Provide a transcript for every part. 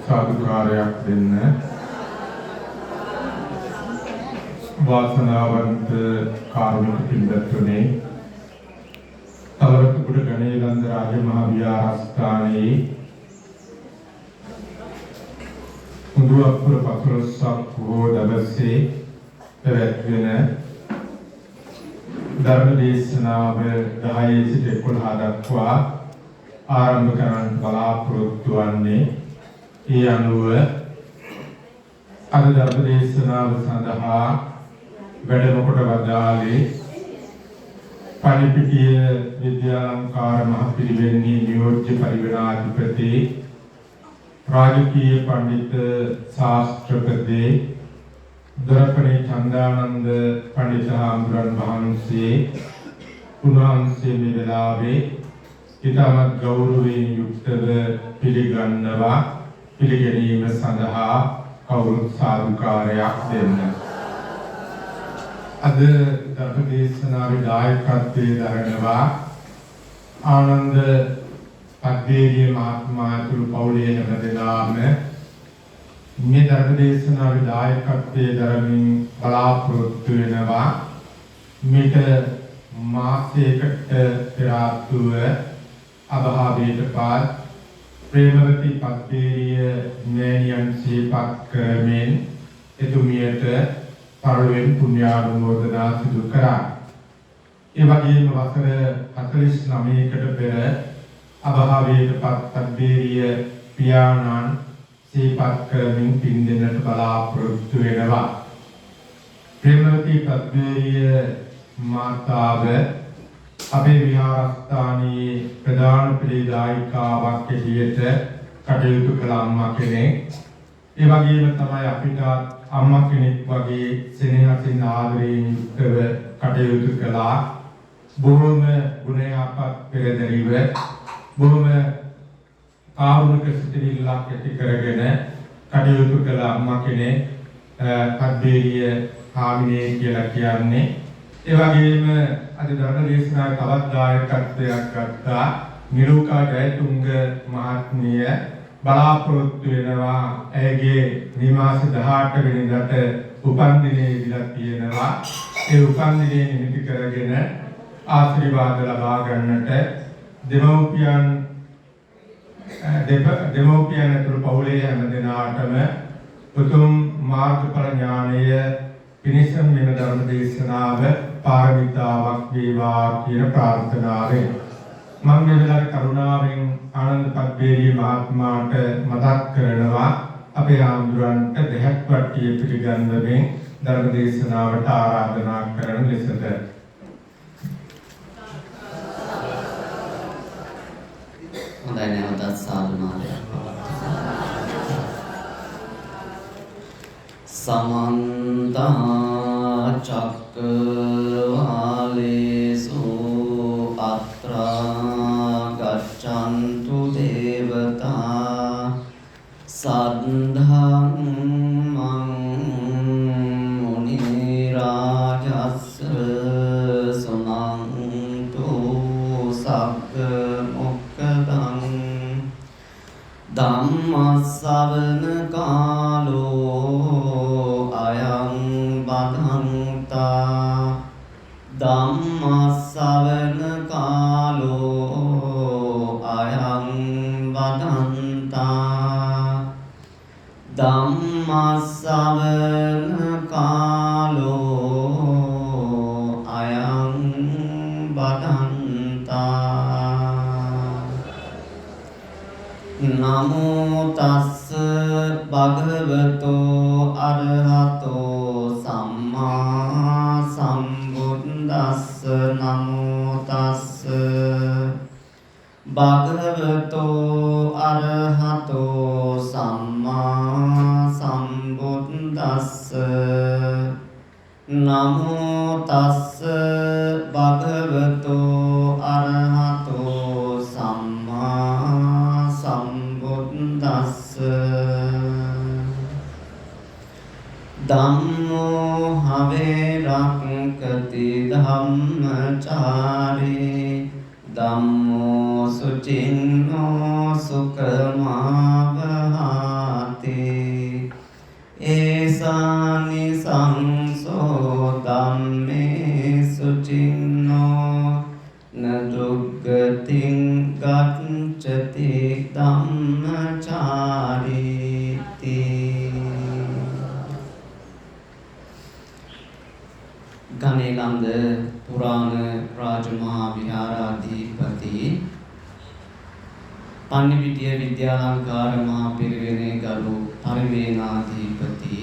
සාදුකාරයක් දෙන්න. වාසනාවන්ත කාරුණික පින්වත්නි, තවරතුපුට ගණේලන්ද රාජ මහා විහාරස්ථානයේ මුදුවප්පුර පසළොස්වක පොහොය දවසේ පැවැත්වෙන ධර්ම දේශනාව 10 සිට 11 දක්වා ආරම්භ කරන්න බලාපොරොත්තු වන්නේ. ඒ අනුව අද ධර්ම දේශනාව සඳහා වැඩම කොට වදාළේ පණිපිටිය විද්‍යාලංකාර මහ පිරිවෙන්නේ නියෝජ්‍ය පරිවේනාධිපති රාජකීය පඬිත ශාස්ත්‍රපති දරපණේ චන්දානන්ද පඬිත හාමුදුරන් වහන්සේ උන්වහන්සේ මේ වෙලාවේ ඉතාමත් ගෞරවයෙන් යුක්තව පිළිගන්නවා. පිළිගැනීම සඳහා කවුරුත් සාදුකාරයක් දෙන්න. අද ධර්ම දේශනාවේ දායකත්වයේ දරනවා ආනන්ද පද්දේරිය මහත්මයා ඇතුළු පවුලේ හැමදෙනාම මේ ධර්ම දේශනාවේ දායකත්වයේ දරමින් බලාපොරොත්තු වෙනවා. මේක මාසයකට පෙර ආතුව අභාවයටපත් ප්‍රේමවති පද්දේරිය නෑනියන් සිහිපත් කරමින් එතුමියට පළවෙනි පුණ්‍යානුමෝදනා සිදු කරා. ඒ වගේම වසර 49කට පෙර අභාවයටපත් පද්දේරිය පියාණන් සිහිපත් කරමින් පින් දෙන්නට බලාපොරොත්තු වෙනවා. ප්‍රේමවති පද්දේරිය මාතාව අපේ විහාරස්ථානයේ ප්‍රධාන පීඩායිකාවක් ඇටියට කටයුතු කළ අම්මා කෙනෙක්. ඒ වගේම තමයි අපිට අම්මා කෙනෙක් වගේ සෙනෙහසින් ආදරයෙන් යුක්තව කටයුතු කළා. බොහොම ගුණයාපත් පෙරදරිව බොහොම ආරුණික සිතිවිල්ලක් ඇති කරගෙන කටයුතු කළ අම්මා කෙනෙක් පද්දේරිය හාමිනේ කියලා කියන්නේ. ඒ වගේම අද ධර්ම දේශනාවේ තවත් දායකත්වයක් ගත්තා නිරෝකා ජයතුංග මහත්මිය බලාපොරොත්තු වෙනවා. ඇයගේ මේ මාස 18 වෙනිදාට උපන්දිනය ඉඳලා තියෙනවා. ඒ උපන්දිනය නිමිති කරගෙන ආශිර්වාද ලබා ගන්නට දෙමව්පියන් ඇතුළු පවුලේ හැම දෙනාටම උතුම් මාර්ගඵල ඥානය පිණිස මෙම ධර්ම දේශනාව පාරමිතාවක් වේවා කියන ප්‍රාර්ථනාවෙන් මම මේ වෙලාවේ කරුණාවෙන් ආනන්ද පද්දේරිය මහත්මයාට මතක් කරනවා අපේ ආම්දුරන්ට දෙහත් වට්ටිය පිළිගන්වමින් ධර්ම දේශනාවට ආරාධනා කරන ලෙසට. හොඳයි නැවතත් සාදුනාදයක්. සමන්ත චක්කවාලේසු අත්‍රා ගච්ඡන්තු දේවතා සද්ධම්මං මුනි රාජස්ස සුනන්තු සග්ග මොක්ඛදං ධම්මස්සවන කාලෝ අයං බදන්තා ධම්මස්සවන කාලෝ අයං බදන්තා ධම්මස්සවන කාලෝ අයං බදන්තා නමෝ තස්ස භගවතෝ අරහතෝ සම්මා සම්බුද්දස්ස නමෝ තස්ස භගවතෝ අරහතෝ සම්මා සම්බුද්දස්ස නමෝ තස්ස භගවතෝ අරහතෝ සම්මා සම්බුද්දස්ස ධම්මෝ හවේ රක්ඛති ධම්මචාරේ ධම්මෝ සුචින්නෝ සුඛමාවහාරේ විහාරේති ගණේලන්ද පුරාණ රාජමහා විහාරාධිපති පන්නිපිටිය විද්‍යාලංකාර මහා පිරිවෙනේ ගරු පරිවේනාධිපති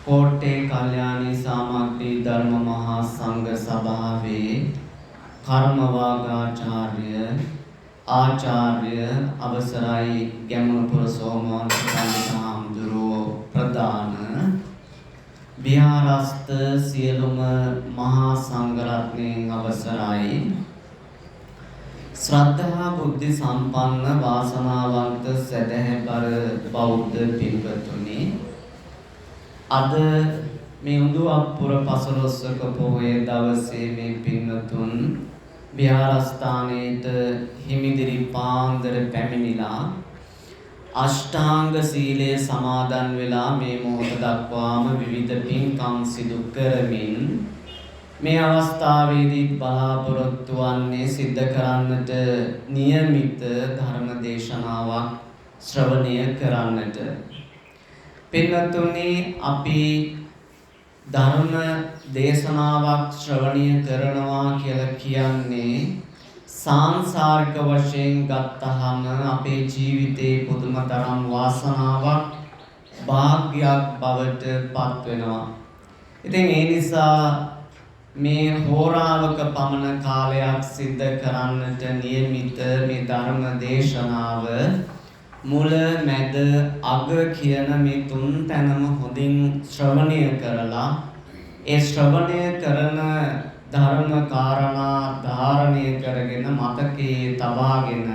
කෝට්ටේ කල්යාණී සාමග්‍රී ධර්ම මහා සංඝ සභාවේ කර්මවාගාචාර්ය ආචාර්ය අවසරයි ගැමුණුපුර සෝමවංශ පඬිතුක හාමුදුරුවෝ ප්‍රදාන විහාරස්ත සියලුම මහා සංඝරත්නයන් අවසරයි ශ්‍රද්ධා බුද්ධ සම්පන්න වාසනාවන්ත සදහැබර බෞද්ධ පින්වතුනි අද මේ උඳුවප්පුර පසළොස්වක පොහොය දවසේ මේ පින්වතුන් විහාරස්ථානයේට හිමිදිරි පාන්දර පැමිණිලා අෂ්ටාංග සීලය සමාදන් වෙලා මේ මොහොත දක්වාම විවිධ පින්කම් සිදු කරමින් මේ අවස්ථාවේදී බලාපොරොත්තු වන්නේ සිද්ධ කරන්නට નિયમિત ධර්ම දේශනාවක් ශ්‍රවණය කරන්නට. පින්වත්නි අපි ධර්ම දේශනාවක් ශ්‍රවණය කරනවා කියලා කියන්නේ සාංසාරික වශයෙන් ගත්තහම අපේ ජීවිතේ පුදුමතරම් වාසනාවක් වාග්යක් බවට පත් වෙනවා. ඉතින් ඒ නිසා මේ හෝරාවක පමණ කාලයක් සිද්ධ කරන්නට નિયમિત මේ ධර්ම දේශනාව මුල මැද අග කියන මේ තුන් තැනම හොඳින් ශ්‍රවණය කරලා ඒ ශ්‍රවණය කරන ධර්ම කාරණා ධාරණය කරගෙන මතකයේ තබාගෙන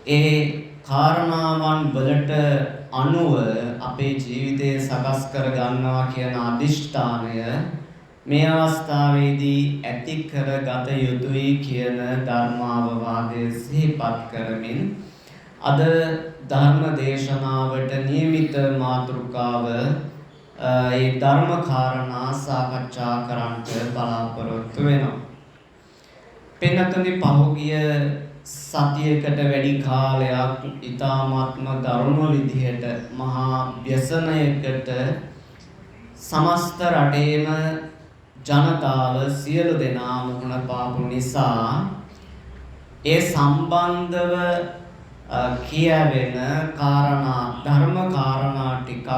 ඒ කාරණාවන් වලට අනුව අපේ ජීවිතය සකස් කර ගන්නවා කියන අදිෂ්ඨානය මේ අවස්ථාවේදී ඇති කරගත යුතුයි කියන ධර්මාවවාදය සිහිපත් කරමින් අද ධර්ම දේශනාවට નિયમિત මාතෘකාව ඒ ධර්ම කාරණා සාකච්ඡා කරන්නට බලාපොරොත්තු වෙනවා. පින්වත්නි පහුගිය සතියකට වැඩි කාලයක් ඊ타මාත්ම දරුණු විදිහට මහා ව්‍යසනයකට සමස්ත රටේම ජනතාව සියලු දෙනා මුහුණ පාපු නිසා ඒ සම්බන්ධව කියවෙන කාරණා ධර්ම කාරණා ටිකක්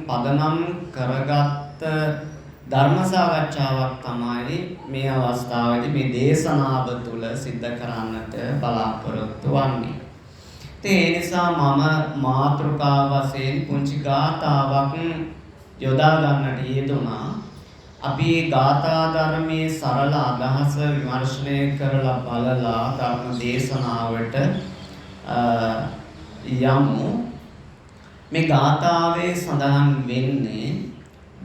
පදනම් කරගත් ධර්ම සාකච්ඡාවක් තමයි මේ අවස්ථාවේදී මේ දේශනාව තුළ සිද්ධ කරන්නට බලාපොරොත්තු වෙන්නේ. ඒ නිසා මම මාතෘකාව වශයෙන් පුංචි ගාථාවක් යොදා ගන්නට යෙදුණා. අපි ගාථා ධර්මයේ සරල අදහස විමර්ශනය කරලා බලලා ධර්ම දේශනාවට යමු. මේ ගාථාවේ සඳහන් වෙන්නේ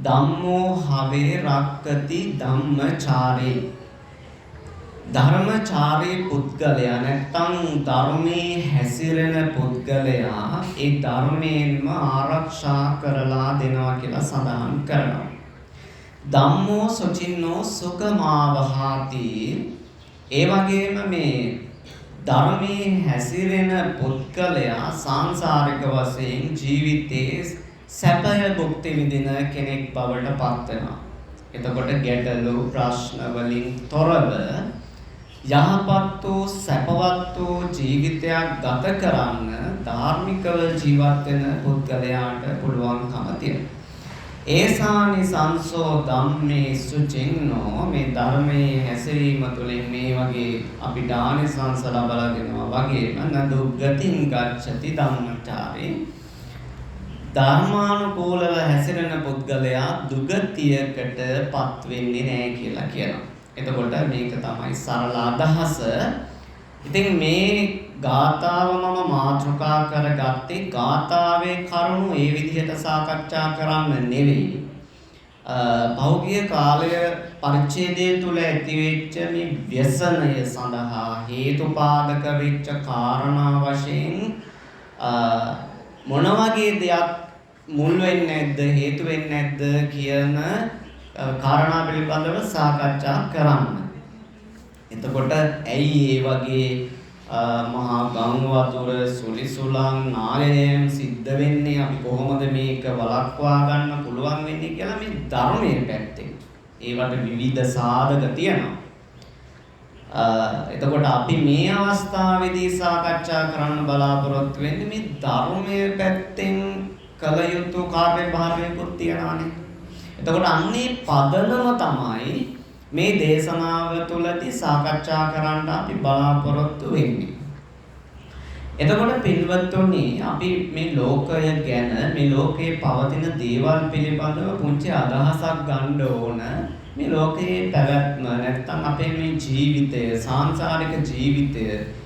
ධම්මෝ හවේ රක්කති ධම්මචාරේ. ධර්මචාරී පුද්ගලයා නැත්නම් ධර්මයේ හැසිරෙන පුද්ගලයා ඒ ධර්මයෙන්ම ආරක්ෂා කරලා දෙනවා කියලා සඳහන් කරනවා. ධම්මෝ සුචින්නෝ සුඛමාවහාති. ඒ වගේම මේ ධර්මයේ හැසිරෙන පුද්ගලයා සංසාරික වශයෙන් ජීවිතයේ සැපය භුක්ති විඳින කෙනෙක් බවට පත් වෙනවා. එතකොට ගැටලු ප්‍රශ්න වලින් තොරව යහපත් වූ සැපවත් වූ ජීවිතයක් ගත කරන්න ධාර්මිකව ජීවත් වෙන පුද්ගලයාට පුළුවන්කම තියෙනවා. ඒසානි සංසෝ ධම්මේ සුචින්නෝ මේ ධර්මයේ හැසිරීම තුළින් මේ වගේ අපිට ආනිසංස ලබා දෙනවා වගේම නදුග්ගතින් ගච්ඡති ධම්මචාරේ. ධර්මානුකූලව හැසිරෙන පුද්ගලයා දුගතියකට පත් වෙන්නේ නැහැ කියලා කියනවා. එතකොට මේක තමයි සරල අදහස. ඉතින් මේ ගාථාව මම මාතෘකා කරගත්තේ ගාථාවේ කරුණු ඒ විදිහට සාකච්ඡා කරන්න නෙවෙයි. පෞද්ගලික කාලය පරිච්ඡේදය තුල ඇතිවෙච්ච මේ ව්‍යසනය සඳහා හේතුපාදක වෙච්ච කාරණා වශයෙන් මොන වගේ දෙයක් මුල් වෙන්නේ නැද්ද හේතු වෙන්නේ නැද්ද කියන කාරණා පිළිබඳව සාකච්ඡා කරන්න. එතකොට ඇයි මේ වගේ මහා ගම් වතුර සුලිසුලන් නාලයෙන් සිද්ධ වෙන්නේ අපි කොහොමද මේක වළක්වා ගන්න පුළුවන් වෙන්නේ කියලා මේ ධර්මයේ පැත්තෙන්. ඒවට විවිධ සාධක තියෙනවා. එතකොට අපි මේ අවස්ථාවේදී සාකච්ඡා කරන්න බලාපොරොත්තු වෙන්නේ මේ ධර්මයේ පැත්තෙන් කළ යුතු කාර්යභාරයකුත් තියනවානේ. එතකොට අන්නේ පදනම තමයි මේ දේශනාව තුළදී සාකච්ඡා කරන්න අපි බලාපොරොත්තු වෙන්නේ. එතකොට පින්වත්තුනි අපි මේ ලෝකය ගැන මේ ලෝකේ පවතින දේවල් පිළිබඳව පුංචි අදහසක් ගන්න ඕන. මේ ලෝකයේ පැවැත්ම නැත්නම් අපේ මේ ජීවිතය, සාංශාරික ජීවිතය,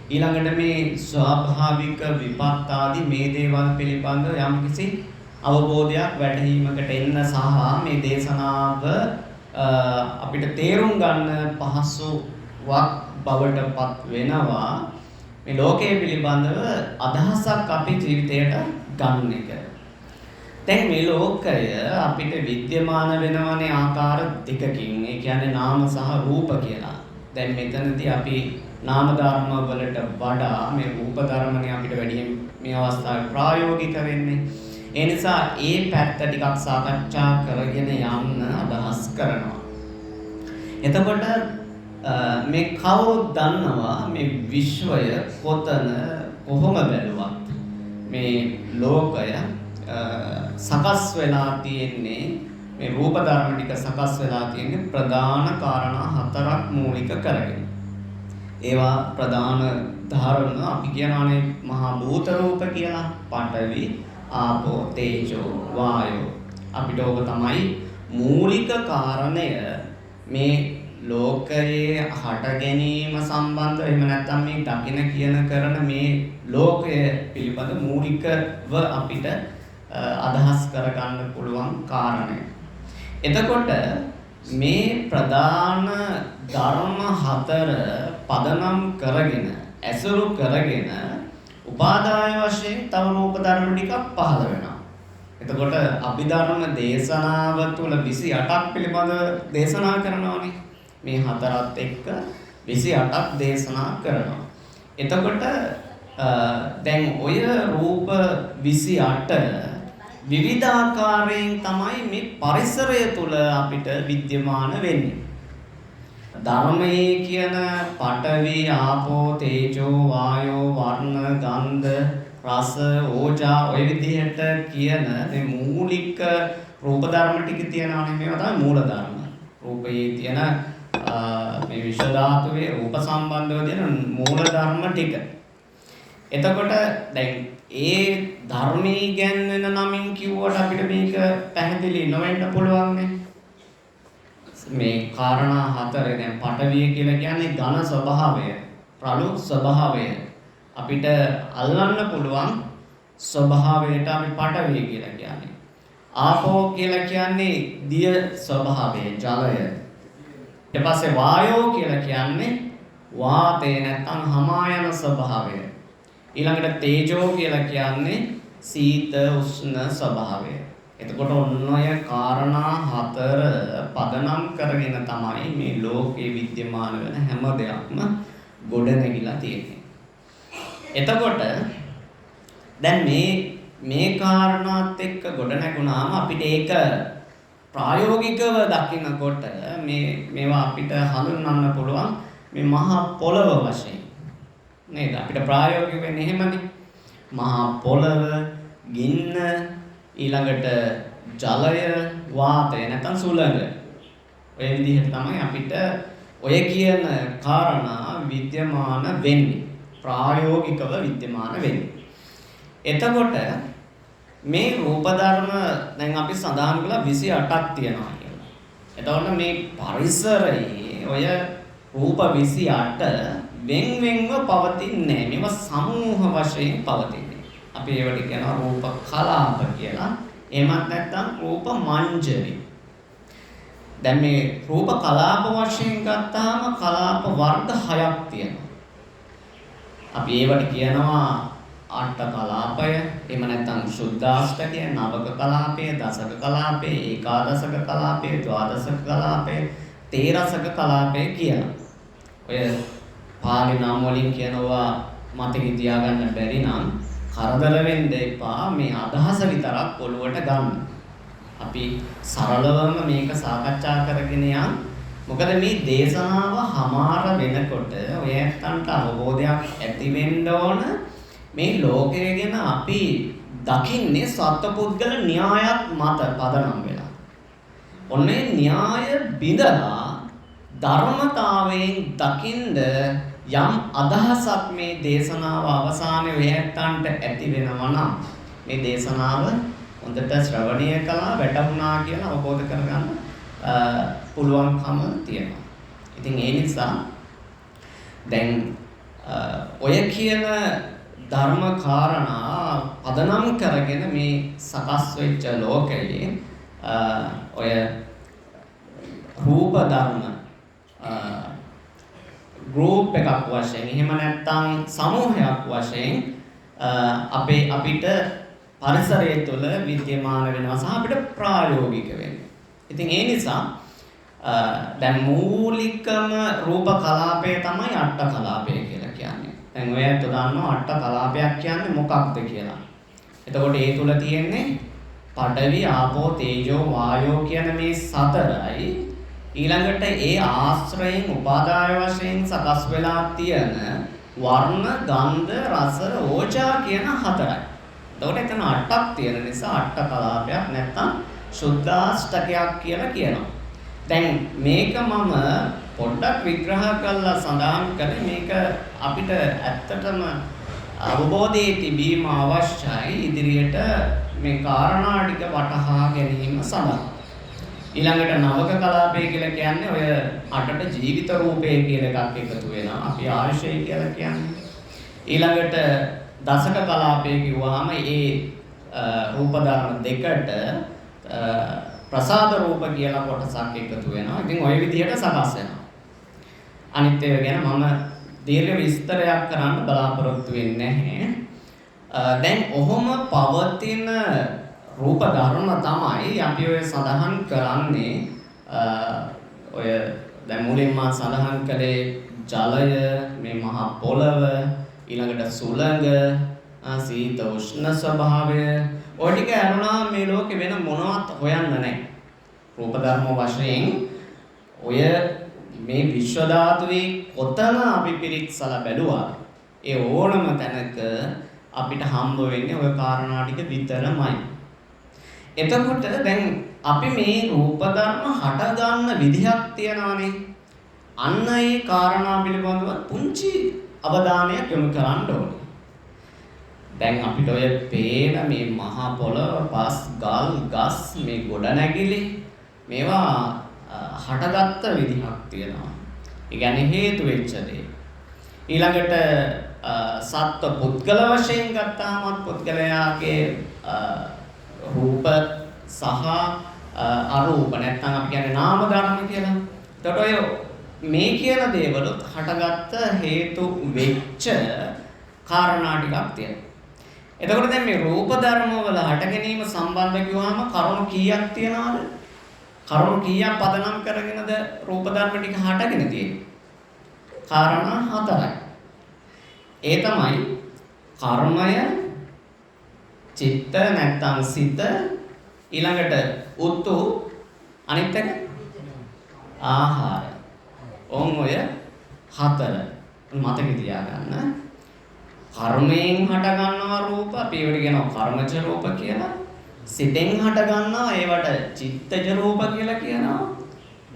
ඊළඟට මේ ස්වාභාවික විපත් ආදී මේ දේවල් පිළිබඳව යම්කිසි අවබෝධයක් වැටහීමකට එන්න සහ මේ දේශනාව අපිට තේරුම් ගන්න පහසුවක් බවට පත් වෙනවා. මේ ලෝකයේ පිළිබඳව අදහසක් අපේ ජීවිතයට ගන්න එක. දැන් මේ ලෝකය අපිට විද්‍යමාන වෙනවනේ ආකාර දෙකකින්. ඒ කියන්නේ නාම සහ රූප කියලා. දැන් මෙතනදී අපි නාම ධර්ම වලට වඩා මේ රූප ධර්මනේ අපිට වැඩියෙන් මේ අවස්ථාවේ ප්‍රායෝගික වෙන්නේ. ඒ නිසා ඒ පැත්ත ටිකක් සාකච්ඡා කරගෙන යන්න අදහස් කරනවා. එතකොට මේ කවුරුත් දන්නවා මේ විශ්වය කොහොම බැලුවත් මේ ලෝකය සකස් වෙලා තියෙන්නේ මේ රූප ධර්ම ටික සකස් වෙලා තියෙන්නේ ප්‍රධාන කාරණා හතරක් මූලික කරගෙන. ඒවා ප්‍රධාන ධර්ම අපි කියනවානේ මහා භූත රූප කියලා. පඨවි, ආපෝ, තේජෝ, වායෝ. අපිට ඕක තමයි මූලික කාරණය මේ ලෝකයේ හට ගැනීම සම්බන්ධව. එහෙම නැත්නම් මේ දකින කියන කරන මේ ලෝකය පිළිබඳ මූලිකව අපිට අදහස් කරගන්න පුළුවන් කාරණය. එතකොට මේ ප්‍රධාන ධර්ම හතර පදනම් කරගෙන ඇසුරු කරගෙන උපාදාය වශයෙන් තව රූප ධර්ම ටිකක් පහළ වෙනවා. එතකොට අභිධර්ම දේශනාව තුළ 28ක් පිළිබඳ දේශනා කරනවානේ. මේ හතරත් එක්ක 28ක් දේශනා කරනවා. එතකොට දැන් ඔය රූප 28 විවිධාකාරයෙන් තමයි මේ පරිසරය තුළ අපිට විද්‍යමාන වෙන්නේ. ධර්මයේ කියන පඨවි, ආපෝ, තේජෝ, වායෝ, වර්ණ, ගන්ධ, රස, ඕජා ඔය විදිහට කියන මේ මූලික රූප ධර්ම ටික තියෙනවානේ. මේවා තමයි මූල ධර්ම. රූපයේ තියෙන මේ විශ්ව ධාතුවේ රූප සම්බන්ධව තියෙන මූල ධර්ම ටික. එතකොට දැන් ඒ ධර්මී ගැන්වෙන නමින් කිව්වට අපිට මේක පැහැදිලි නොවෙන්න පුළුවන් නේ. මේ කාරණා හතරේ දැන් පඨවිය කියලා කියන්නේ ඝන ස්වභාවය, රළු ස්වභාවය. අපිට අල්ලන්න පුළුවන් ස්වභාවයට අපි පඨවිය කියලා කියන්නේ. ආපෝ කියලා කියන්නේ දිය ස්වභාවය, ජලය. ඊට පස්සේ වායෝ කියලා කියන්නේ වාතය නැත්නම් හමා යන ස්වභාවය. ඊළඟට තේජෝ කියලා කියන්නේ සීත උෂ්ණ ස්වභාවය. එතකොට ඔන්නය කාරණා හතර පදනම් කරගෙන තමයි මේ ලෝකේ විද්‍යමාන වෙන හැම දෙයක්ම ගොඩනැගිලා තියෙන්නේ. එතකොට දැන් මේ කාරණාත් එක්ක ගොඩනැගුණාම අපිට ඒක ප්‍රායෝගිකව දකිනකොට මේවා අපිට හඳුන්වන්න පුළුවන් මේ මහා පොළව වශයෙන්. නේද? අපිට ප්‍රායෝගික වෙන්නේ එහෙමනේ. මහා පොළව, ගින්න, ඊළඟට ජලය, වාතය නැත්නම් සුළඟ. ඔය විදිහට තමයි අපිට ඔය කියන කාරණා විද්‍යමාන වෙන්නේ. ප්‍රායෝගිකව විද්‍යමාන වෙන්නේ. එතකොට මේ රූප ධර්ම දැන් අපි සඳහන් කළා 28ක් තියෙනවා කියලා. එතකොට මේ පරිසරයේ ඔය රූප 28 වෙන්වෙන්ව පවතින්නේ නැහැ. මේවා සමූහ වශයෙන් පවතින්නේ. අපි ඒවට කියනවා රූප කලාප කියලා. එහෙමත් නැත්නම් රූප මංජරි. දැන් මේ රූප කලාප වශයෙන් ගත්තාම කලාප වර්ග 6ක් තියෙනවා. අපි ඒවට කියනවා අට කලාපය, එහෙම නැත්නම් සුද්ධාෂ්ටකය, නවක කලාපය, දසක කලාපය, ඒකාදශක කලාපය, ද්වාදශක කලාපය, තේරසක කලාපය කියලා. ඔය පාලි නම් වලින් කියනවා මතකේ තියාගන්න බැරි නම් කරදර වෙන්න එපා. මේ අදහස විතරක් ඔළුවට ගන්න. අපි සරලවම මේක සාකච්ඡා කරගෙන යන්න. මොකද මේ දේශනාව හමාර වෙනකොට ඔය ඇත්තන්ට අවබෝධයක් ඇති වෙන්න ඕන. මේ ලෝකය ගැන අපි දකින්නේ සත්පුද්ගල න්‍යායත් මත පදනම් වෙලා. ඔන්නේ න්‍යාය බිඳලා ධර්මතාවයෙන් දකින්ද යම් අදහසක් මේ දේශනාව අවසානයේ වෙහැත්තන්ට ඇති වෙනවා නම් මේ දේශනාව හොඳට ශ්‍රවණය කළා වැටුණා කියලා අවබෝධ කරගන්න පුළුවන්කම තියෙනවා. ඉතින් ඒ නිසා දැන් ඔය කියන ධර්ම කාරණා පදනම් කරගෙන මේ සකස් වෙච්ච ලෝකයේ ඔය රූප ධර්ම ගෲප් එකක් වශයෙන් එහෙම නැත්නම් සමූහයක් වශයෙන් අපිට පරිසරය තුළ විද්‍යමාන වෙනවා සහ අපිට ප්‍රායෝගික වෙනවා. ඉතින් ඒ නිසා දැන් මූලිකම රූප කලාපය තමයි අට්ඨ කලාපය කියලා කියන්නේ. දැන් ඔයත් දන්නවා අට්ඨ කලාපයක් කියන්නේ මොකක්ද කියලා. එතකොට ඒ තුල තියෙන්නේ පඨවි ආපෝ තේජෝ වායෝ කියන මේ සතරයි. ඊළඟට ඒ ආශ්‍රයෙන් උපාදාය වශයෙන් සකස් වෙලා තියෙන වර්ණ, ගන්ධ, රස, ඕජා කියන හතරයි. එතකොට එතන අටක් තියෙන නිසා අට්ඨ කලාපයක් නැත්තම් සුද්ධාෂ්ටකයක් කියලා කියනවා. දැන් මේක මම පොඩ්ඩක් විග්‍රහ කරලා සඳහන් කරේ මේක අපිට ඇත්තටම අවබෝධයේ තිබීම අවශ්‍යයි ඉදිරියට මේ කාරණා ටික වටහා ගැනීම සඳහා. ඊළඟට නවක කලාපය කියලා කියන්නේ ඔය අටට ජීවිත රූපය කියලා එකක් එකතු වෙනවා. අපි ආයශය කියලා කියන්නේ. ඊළඟට දසක කලාපය කිව්වහම ඒ රූප ධර්ම දෙකට ප්‍රසාද රූප කියලා කොටසක් එකතු වෙනවා. ඉතින් ওই විදිහට සකස් වෙනවා. අනිත් ඒවා ගැන මම දීර්ඝ විස්තරයක් කරන්න බලාපොරොත්තු වෙන්නේ නැහැ. දැන් ඔහොම පවතින රූප ධර්ම තමයි අපි ඔය සඳහන් කරන්නේ ඔය දැන් මුලින්ම සඳහන් කළේ ජලය, මේ මහා පොළව, ඊළඟට සුළඟ, සීත උෂ්ණ ස්වභාවය ඔය ටික අරුණා මේ ලෝකේ වෙන මොනවත් හොයන්න නැහැ. රූප ධර්ම වශයෙන් ඔය මේ විශ්ව ධාතුවේ කොතන අපි පිරික්සලා බැලුවා ඒ ඕනම තැනක අපිට හම්බ වෙන්නේ ඔය කාරණා ටික විතරමයි. එතකොට දැන් අපි මේ රූප ධර්ම හට ගන්න විදිහක් තියනවානේ. අන්න ඒ කාරණා පිළිබඳව පුංචි අවධානයක් යොමු කරන්න ඕනේ. දැන් අපිට ඔය පේන මේ මහා පොළොව, පස්, ගල්, ගස්, මේ ගොඩනැගිලි මේවා හටගත්ත විදිහක් තියෙනවා. ඒ කියන්නේ හේතු වෙච්ච දේ. ඊළඟට සත්ව පුද්ගල වශයෙන් ගත්තාම පුද්ගලයාගේ රූප සහ අරූප නැත්නම් අපි කියන්නේ නාම ධර්ම කියලා. එතකොට ඔය මේ කියන දේවලුත් හටගත්ත හේතු වෙච්ච කාරණා ටිකක් තියෙනවා. එතකොට දැන් මේ රූප ධර්ම වල හට ගැනීම සම්බන්ධ කිව්වහම කරුණු කීයක් තියනවද? කරුණු කීයක් පදනම් කරගෙනද රූප ධර්ම ටික හටගෙන තියෙන්නේ? කාරණා හතරයි. ඒ තමයි කර්මය, චිත්ත නැත්නම් සිත, ඊළඟට උතු, අනිත් එක ආහාර. ඔය හතර මතක තියාගන්න. කර්මයෙන් හට ගන්නවා රූප, අපි ඒවට කියනවා කර්මජ රූප කියලා. සිතෙන් හට ගන්නවා ඒවට චිත්තජ රූප කියලා කියනවා.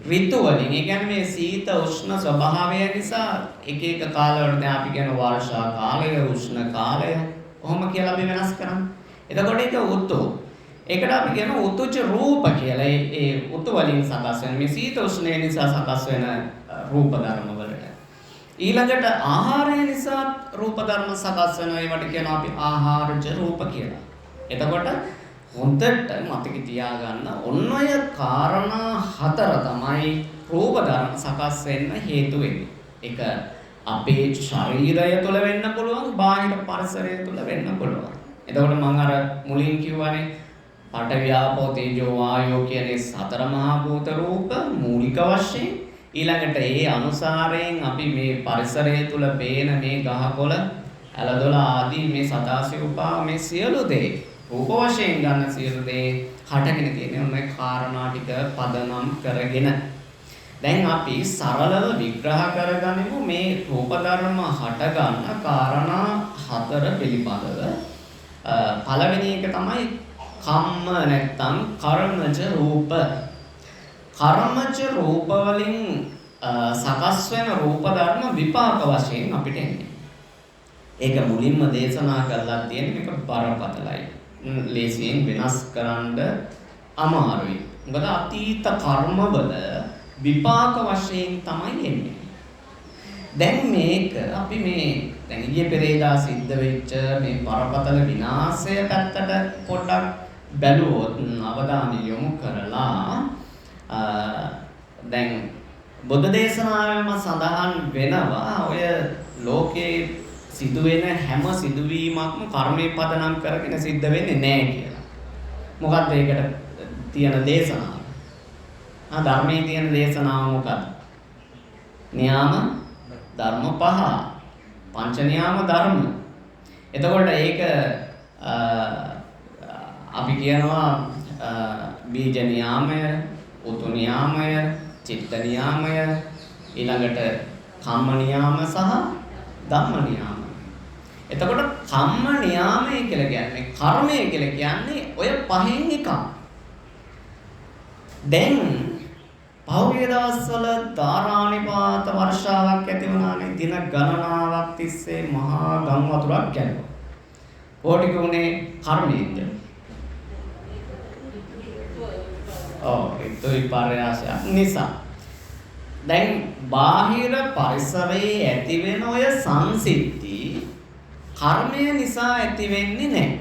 ඍතු වලින්, ඒ කියන්නේ මේ සීත උෂ්ණ ස්වභාවය නිසා එක එක කාලවලට දැන් අපි කියන වර්ෂා කාලය, උෂ්ණ කාලය කොහොම කියලා අපි වෙනස් කරන්නේ. එතකොට ඒක උතු. ඒකට අපි කියන උතුජ රූප කියලා. ඒ උතු වලින් සකස් වෙන මේ සීත උෂ්ණය නිසා සකස් වෙන රූප ධර්ම වලට. ඊළඟට ආහාරය නිසා රූප ධර්ම සකස් වෙන ඒවට කියනවා අපි ආහාරජ රූප කියලා. එතකොට හොඳට මතක තියාගන්න ඔන්න ඔය කාරණා හතර තමයි රූප ධර්ම සකස් වෙන්න හේතු වෙන්නේ. ඒක අපේ ශරීරය තුළ වෙන්න පුළුවන්, බාහිර පරිසරය තුළ වෙන්න පුළුවන්. එතකොට මම අර මුලින් කිව්වනේ පඨවි ආපෝ තේජෝ වායෝ කියන සතර මහා භූත රූප මූලික වශයෙන්, ඊළඟට ඒ අනුසාරයෙන් අපි මේ පරිසරය තුළ පේන මේ ගහකොළ ඇලදොල ආදී මේ සදාසිව්පා මේ සියලු දේ රූප වශයෙන් ගන්න සියලු දේ හටගෙන තියෙන මේ කාරණා ටික පදනම් කරගෙන දැන් අපි සරලව විග්‍රහ කරගනිමු මේ රූප ධර්ම හට ගන්න කාරණා හතර පිළිබඳව. පළවෙනි එක තමයි කම්ම නැත්තම් කර්මජ රූප. කර්මජ රූප වලින් සකස් වෙන රූප ධර්ම විපාක වශයෙන් අපිට එන්නේ. ඒක මුලින්ම දේශනා කරලා තියෙන මේක බරපතලයි. ලේසියෙන් වෙනස් කරන්න අමාරුයි. මොකද අතීත කර්මවල විපාක වශයෙන් තමයි එන්නේ. දැන් මේක අපි මේ දැන් ඊයේ පෙරේදා සිද්ධ වෙච්ච මේ බරපතල විනාශය පැත්තට පොඩ්ඩක් බැලුවොත් අවධානය යොමු කරලා දැන් බුද්ධ දේශනාවෙම සඳහන් වෙනවා ඔය ලෝකේ සිදුවෙන හැම සිදුවීමක්ම කර්මයේ පදනම් කරගෙන සිද්ධ වෙන්නේ නැහැ කියලා. මොකක්ද ඒකට තියෙන දේශනාව? ධර්මයේ තියෙන දේශනාව මොකක්ද? න්‍යාම ධර්ම පහ. පංච න්‍යාම ධර්ම. එතකොට ඒක අපි කියනවා බීජ න්‍යාමය, උතු න්‍යාමය, චිත්ත න්‍යාමය, ඊළඟට කම්ම න්‍යාම සහ ධම්ම න්‍යාම. එතකොට කම්ම න්‍යාමය කියලා කියන්නේ කර්මය කියලා කියන්නේ ඔය පහෙන් එකක්. දැන් පහුගිය දවස්වල ධාරානිපාත වර්ෂාවක් ඇති වුණානේ. දින ගණනාවක් තිස්සේ මහා ගම් වතුරක් ගැලුවා. කොටික උනේ කර්මයෙන්ද? ඒ විපර්යාසයක් නිසා. දැන් බාහිර පරිසරයේ ඇති වෙන ඔය සංසිද්ධි කර්මය නිසා ඇති වෙන්නේ නැහැ.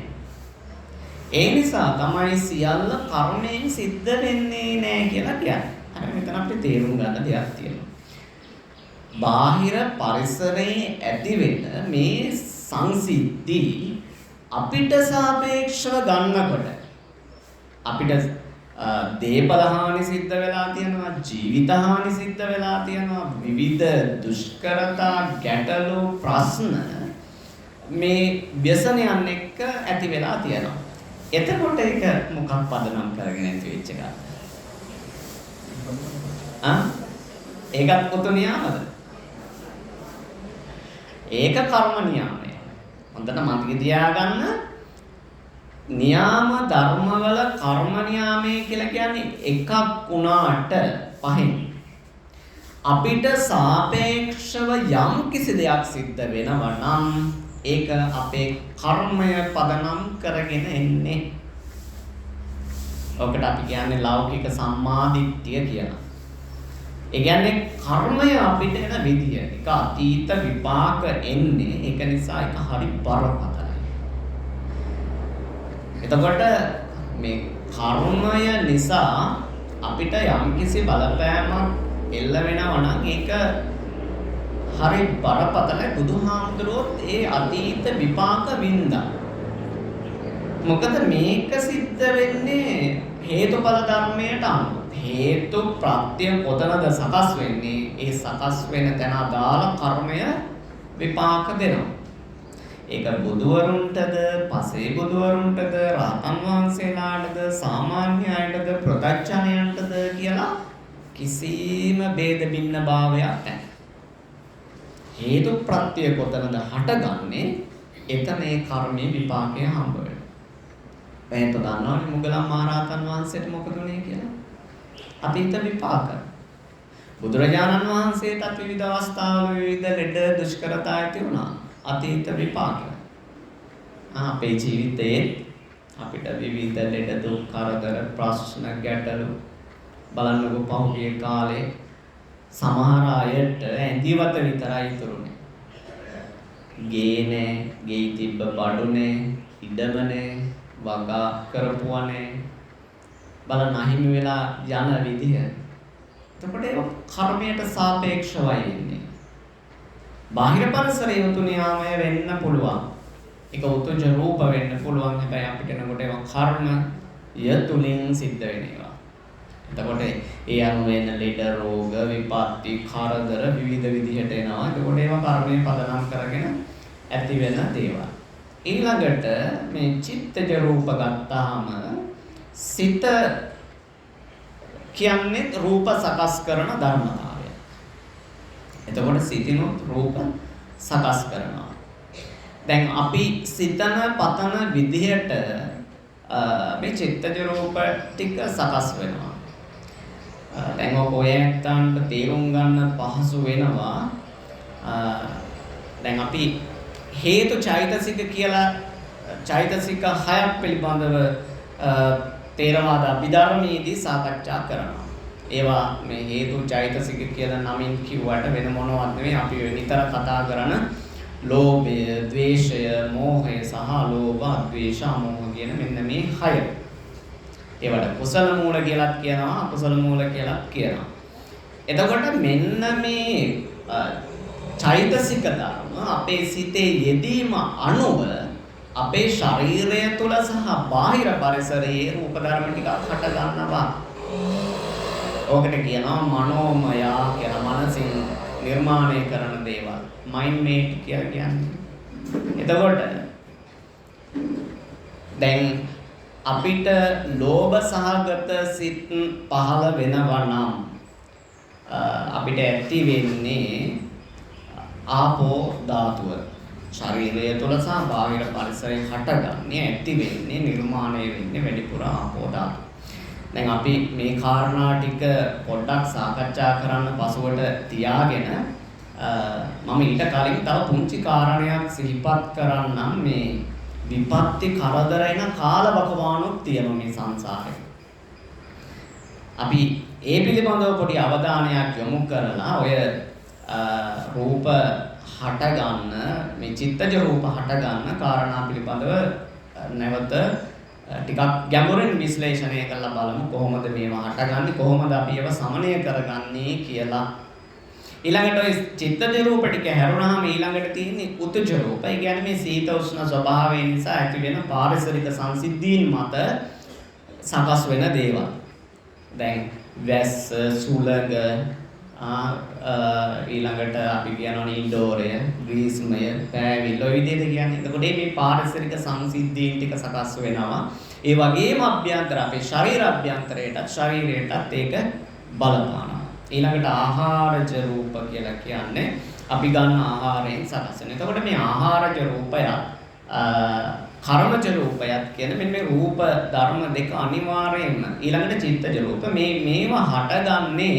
ඒ නිසා තමයි සියල්ල කර්මයෙන් සිද්ධ වෙන්නේ නැහැ කියලා කියන්නේ. අර මෙතන අපිට තේරුම් ගන්න දෙයක් තියෙනවා. බාහිර පරිසරයේ ඇති වෙන මේ සංසිද්ධි අපිට සාපේක්ෂව ගන්නකොට අපිට දේපල හානි සිද්ධ වෙලා තියෙනවා, ජීවිත හානි සිද්ධ වෙලා තියෙනවා, විවිධ දුෂ්කරතා, ගැටලු, ප්‍රශ්න මේ ව්‍යසනයන් එක්ක ඇති වෙලා තියෙනවා. එතකොට ඒක මොකක් පදනම් කරගෙන ඇති වෙච්ච එකක්ද? ඒකත් පුතු නියාමද? ඒක කර්ම නියාමය. හොඳට මතක තියාගන්න. නියාම ධර්මවල කර්ම නියාමය කියලා කියන්නේ එකක් වුණාට පහෙන් අපිට සාපේක්ෂව යම් කිසි දෙයක් සිද්ධ වෙනවා නම් ඒක අපේ කර්මය පදනම් කරගෙන එන්නේ. ඔකට අපි කියන්නේ ලෞකික සම්මාදිට්ඨිය කියලා. ඒ කියන්නේ කර්මය අපිට එන විදිය. ඒක අතීත විපාක එන්නේ. ඒක නිසා ඒක හරි බරපතලයි. එතකොට මේ කර්මය නිසා අපිට යම්කිසි බලපෑමක් එල්ල වෙනවා නම් ඒක හරි බරපතලයි. බුදුහාමුදුරුවෝත් ඒ අතීත විපාක වින්දා. මොකද මේක සිද්ධ වෙන්නේ හේතුඵල ධර්මයට අනුව. හේතු ප්‍රත්‍ය කොතනද සකස් වෙන්නේ? ඒ සකස් වෙන තැන අදාළ කර්මය විපාක දෙනවා. ඒක බුදුවරුන්ටද, පසේ බුදුවරුන්ටද, රහතන් වහන්සේලාටද, සාමාන්‍ය අයටද, ප්‍රත්‍යඥයන්ටද කියලා කිසිම ભેද භින්න භාවයක් නැහැ. හේතු ප්‍රත්‍ය කොතනද හටගන්නේ? එතන ඒ කර්මයේ විපාකය හම්බ වෙනවා. එහෙනම් දන්නවනේ මුගලන් මහරහතන් වහන්සේට මොකද උනේ කියලා? අතීත විපාක. බුදුරජාණන් වහන්සේට විවිධ අවස්ථාවල විවිධ ලෙඩ දුෂ්කරතා ඇති වුණා. අතීත විපාක. අපේ ජීවිතයේ අපිට විවිධ ලෙඩ දුක් කරදර ප්‍රශ්න ගැටලු බලන්නකො පහුගිය කාලේ සමහර අයට ඇඳිවත විතරයි ඉතුරුනේ. ගේ නෑ, ගේ තිබ්බ බඩුනේ, ඉඩමනේ, වගා කරපුවානේ. බලන්න අහිමි වෙලා යන විදිහ. එතකොට ඒක කර්මයට සාපේක්ෂවයි ඉන්නේ. බාහිර පරිසරයේ උතු නියාමය වෙන්න පුළුවන්. ඒක උතුජ රූප වෙන්න පුළුවන්. හැබැයි අපිට නකොට ඒක කර්ම යතුලින් සිද්ධ වෙන ඒවා. එතකොට ඒ අනුව වෙන ලෙඩ රෝග විපත්ති කරදර විවිධ විදිහට එනවා. එතකොට ඒවා කර්මයේ පදනම් කරගෙන ඇති වෙන දේවල්. ඊළඟට මේ චිත්තජ රූප ගත්තාම සිත කියන්නේ රූප සකස් කරන ධර්මතාවය. එතකොට සිතිනුත් රූප සකස් කරනවා. දැන් අපි සිතන පතන විදිහට මේ චිත්තජ රූප ටික සකස් වෙනවා. දැන් ඔය නැත්තන්ට තේරුම් ගන්න පහසු වෙනවා. දැන් අපි හේතු චෛතසික කියලා චෛතසික 6ක් පිළිබඳව තේරවාද අභිධර්මයේදී සාකච්ඡා කරනවා. ඒවා මේ හේතු චෛතසික කියලා නමින් කිව්වට වෙන මොනවත් නෙවෙයි අපි නිතර කතා කරන ලෝභය, ද්වේෂය, මෝහය සහ ලෝභ, ද්වේෂ, මෝහ කියන මෙන්න මේ 6. ඒවට කුසල මූල කියලාත් කියනවා, අකුසල මූල කියලාත් කියනවා. එතකොට මෙන්න මේ චෛතසික ධර්ම අපේ සිතේ යෙදීම අනුව අපේ ශරීරය තුල සහ බාහිර පරිසරයේ රූප ධර්ම ටිකක් හට ගන්නවා. ඕකට කියනවා මනෝමය කියලා, මනසින් නිර්මාණය කරන දේවල්. මයින්ඩ් මේඩ් කියලා කියන්නේ. එතකොට දැන් අපිට ලෝභ සහගත සිත් පහළ වෙනවා නම් අපිට ඇති වෙන්නේ ආපෝ ධාතුව. ශරීරය තුළ සහ බාහිර පරිසරයෙන් හටගන්නේ ඇති වෙන්නේ නිර්මාණය වෙන්නේ වැඩිපුර ආපෝ ධාතුව. දැන් අපි මේ කාරණා ටික පොඩ්ඩක් සාකච්ඡා කරන්න පසුවට තියාගෙන මම ඊට කලින් තව පුංචි කාරණයක් සිහිපත් කරන්නම්. මේ විපත්ති කරදර එන කාලවකවානුත් තියෙනවා මේ සංසාරේ. අපි ඒ පිළිබඳව පොඩි අවධානයක් යොමු කරලා ඔය රූප හට ගන්න මේ චිත්තජ රූප හට ගන්න කාරණා පිළිබඳව නැවත ටිකක් ගැඹුරින් විශ්ලේෂණය කරලා බලමු කොහොමද මේවා හටගන්නේ, කොහොමද අපි ඒවා සමනය කරගන්නේ කියලා. ඊළඟට ඔය චිත්තජ රූප ටික හැරුණාම ඊළඟට තියෙන්නේ උතුජ රූප. ඒ කියන්නේ මේ සීත උෂ්ණ ස්වභාවය නිසා ඇති වෙන පාරිසරික සංසිද්ධීන් මත සකස් වෙන දේවල්. දැන් වැස්ස, සුළඟ, ඊළඟට අපි කියනවා ඉන්ඩෝරය, ග්‍රීස්මය, පෑවිල්ල ඔය විදිහට කියන්නේ. එතකොට මේ පාරිසරික සංසිද්ධීන් ටික සකස් වෙනවා. ඒ වගේම අභ්‍යන්තර අපේ ශරීර ශරීරයටත් ඒක බලපානවා. ඊළඟට ආහාරජ රූප කියලා කියන්නේ අපි ගන්න ආහාරයෙන් සකස් වෙන. එතකොට මේ ආහාරජ රූපයත් කර්මජ රූපයත් කියන මෙන්න මේ රූප ධර්ම දෙක අනිවාර්යයෙන්ම ඊළඟට චිත්තජ රූප මේවා හටගන්නේ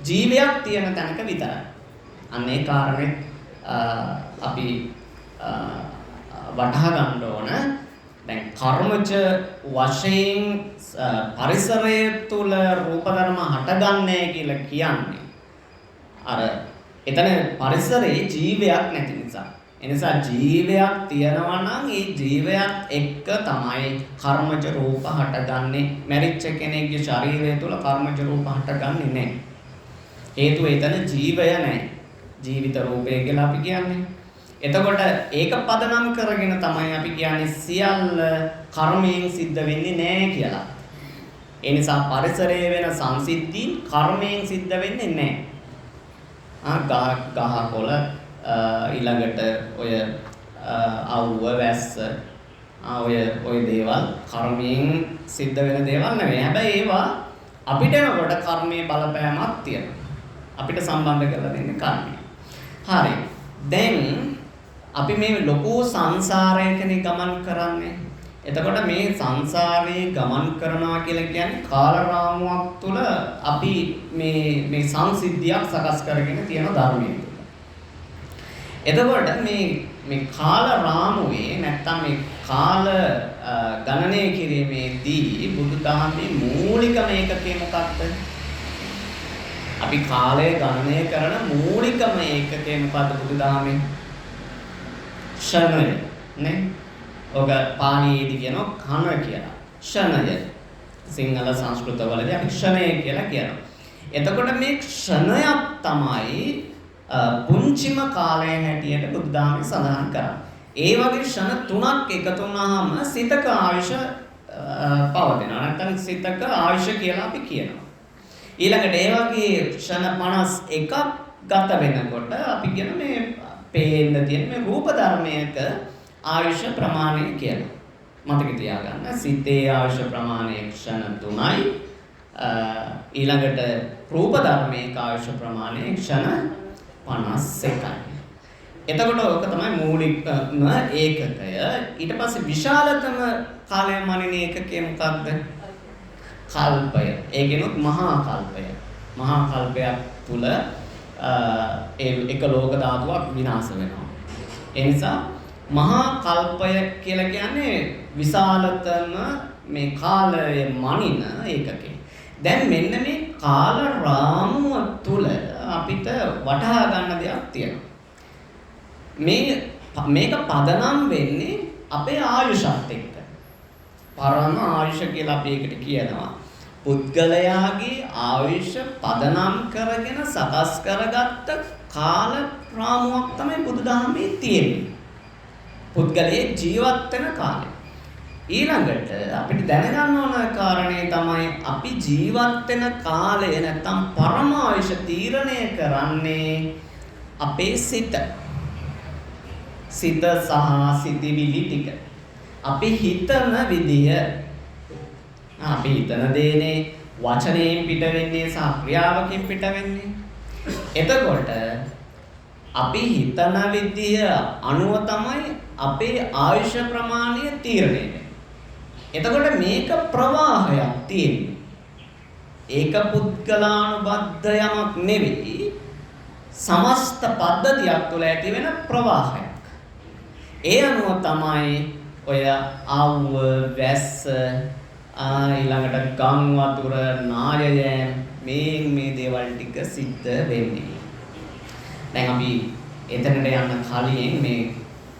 ජීවයක් තියෙන තැනක විතරයි. අන්න ඒ කාරණේ අපි වටහා ගන්න ඕන. දැන් කර්මජ වශයෙන් පරිසරය තුල රූප ධර්ම හටගන්නේ කියලා කියන්නේ අර එතන පරිසරයේ ජීවයක් නැති නිසා. ඒ නිසා ජීවයක් තියෙනවා නම් ඒ ජීවයත් එක්ක තමයි කර්මජ රූප හටගන්නේ. මැරිච්ච කෙනෙක්ගේ ශරීරය තුල කර්මජ රූප හටගන්නේ නැහැ. හේතුව එතන ජීවය නැහැ. ජීවිත රූපය කියලා අපි කියන්නේ. එතකොට ඒක පදනම් කරගෙන තමයි අපි කියන්නේ සියල්ල කර්මයෙන් සිද්ධ වෙන්නේ නැහැ කියලා. ඒ නිසා පරිසරයේ වෙන සංසිද්ධීන් කර්මයෙන් සිද්ධ වෙන්නේ නැහැ. ගහ කොළ ඊළඟට ඔය අවුව වැස්ස ඔය දේවල් කර්මයෙන් සිද්ධ වෙන දේවල් නෙවෙයි. හැබැයි ඒවා අපිට එනකොට කර්මයේ බලපෑමක් තියෙනවා. අපිට සම්බන්ධ කරලා දෙන්නේ කර්මය. හරි. දැන් අපි මේ ලොකු සංසාරයකනේ ගමන් කරන්නේ. එතකොට මේ සංසාරේ ගමන් කරනවා කියලා කියන්නේ කාල රාමුවක් තුළ අපි මේ සංසිද්ධියක් සකස් කරගෙන තියෙන ධර්මයක්. එතකොට මේ කාල රාමුවේ නැත්තම් මේ කාල ගණනය කිරීමේදී බුදුදහමේ මූලිකම ඒකකය මොකක්ද? අපි කාලය ගණනය කරන මූලිකම ඒකකය මොකද්ද බුදුදහමේ? ක්ෂණය නේ. ඔක පාලියේදී කියනවා කන කියලා. ක්ෂණය. සිංහල සංස්කෘත වලදී අපි ක්ෂණය කියලා කියනවා. එතකොට මේ ක්ෂණයක් තමයි පුංචිම කාලය හැටියට බුදුදහමේ සඳහන් කරන්නේ. ඒ වගේ ක්ෂණ තුනක් එකතු වුණාම සිතක ආයුෂ පවතිනවා. නැත්නම් සිතක ආයුෂ කියලා අපි කියනවා. ඊළඟට ඒ වගේ ක්ෂණ 51ක් ගත වෙනකොට අපි කියන මේ පේන්න තියෙන මේ රූප ධර්මයක ආයුෂ ප්‍රමාණය කියලා. මතක තියාගන්න. සිතේ ආයුෂ ප්‍රමාණය ක්ෂණ 3යි. ඊළඟට රූප ධර්මයක ආයුෂ ප්‍රමාණය ක්ෂණ 51යි. එතකොට ඔක තමයි මූලිකම ඒකකය. ඊට පස්සේ විශාලතම කාලය මනින ඒකකය මොකක්ද? කල්පය. ඒකෙනුත් මහා කල්පය. මහා කල්පයක් තුල එක ලෝක ධාතුවක් විනාශ වෙනවා. ඒ නිසා මහා කල්පය කියලා කියන්නේ විශාලතම මේ කාලයේ මනින ඒකකය. දැන් මෙන්න මේ කාල රාමුව තුල අපිට වටහා ගන්න දෙයක් තියෙනවා. මේක පදනම් වෙන්නේ අපේ ආයුෂත් එක්ක. පරම ආයුෂ කියලා අපි ඒකට කියනවා. පුද්ගලයාගේ ආයුෂ පදනම් කරගෙන සකස් කරගත්ත කාල රාමුවක් තමයි බුදුදහමේ තියෙන්නේ. පුද්ගලයේ ජීවත් වෙන කාලය. ඊළඟට අපිට දැනගන්න ඕන කාරණේ තමයි අපි ජීවත් වෙන කාලය නැත්තම් පරම ආයුෂ තීරණය කරන්නේ අපේ සිත. සිත සහ සිතිවිලි ටික. අපි හිතන විදිය අපි හිතන දේනේ වචනයෙන් පිට වෙන්නේ සහ ක්‍රියාවකින් පිට වෙන්නේ. එතකොට අපි හිතන විදිය අනුව තමයි අපේ ආයුෂ ප්‍රමාණය තීරණය වෙන්නේ. එතකොට මේක ප්‍රවාහයක් තියෙන්නේ. ඒක පුද්ගලානුබද්ධ යමක් නෙවෙයි. සමස්ත පද්ධතියක් තුළ ඇති වෙන ප්‍රවාහයක්. ඒ අනුව තමයි ඔය ආවුව වැස්ස ඊළඟට ගම් වතුර නායයන් මේ දේවල් ටික සිද්ධ වෙන්නේ. දැන් අපි එතනට යන්න කලින්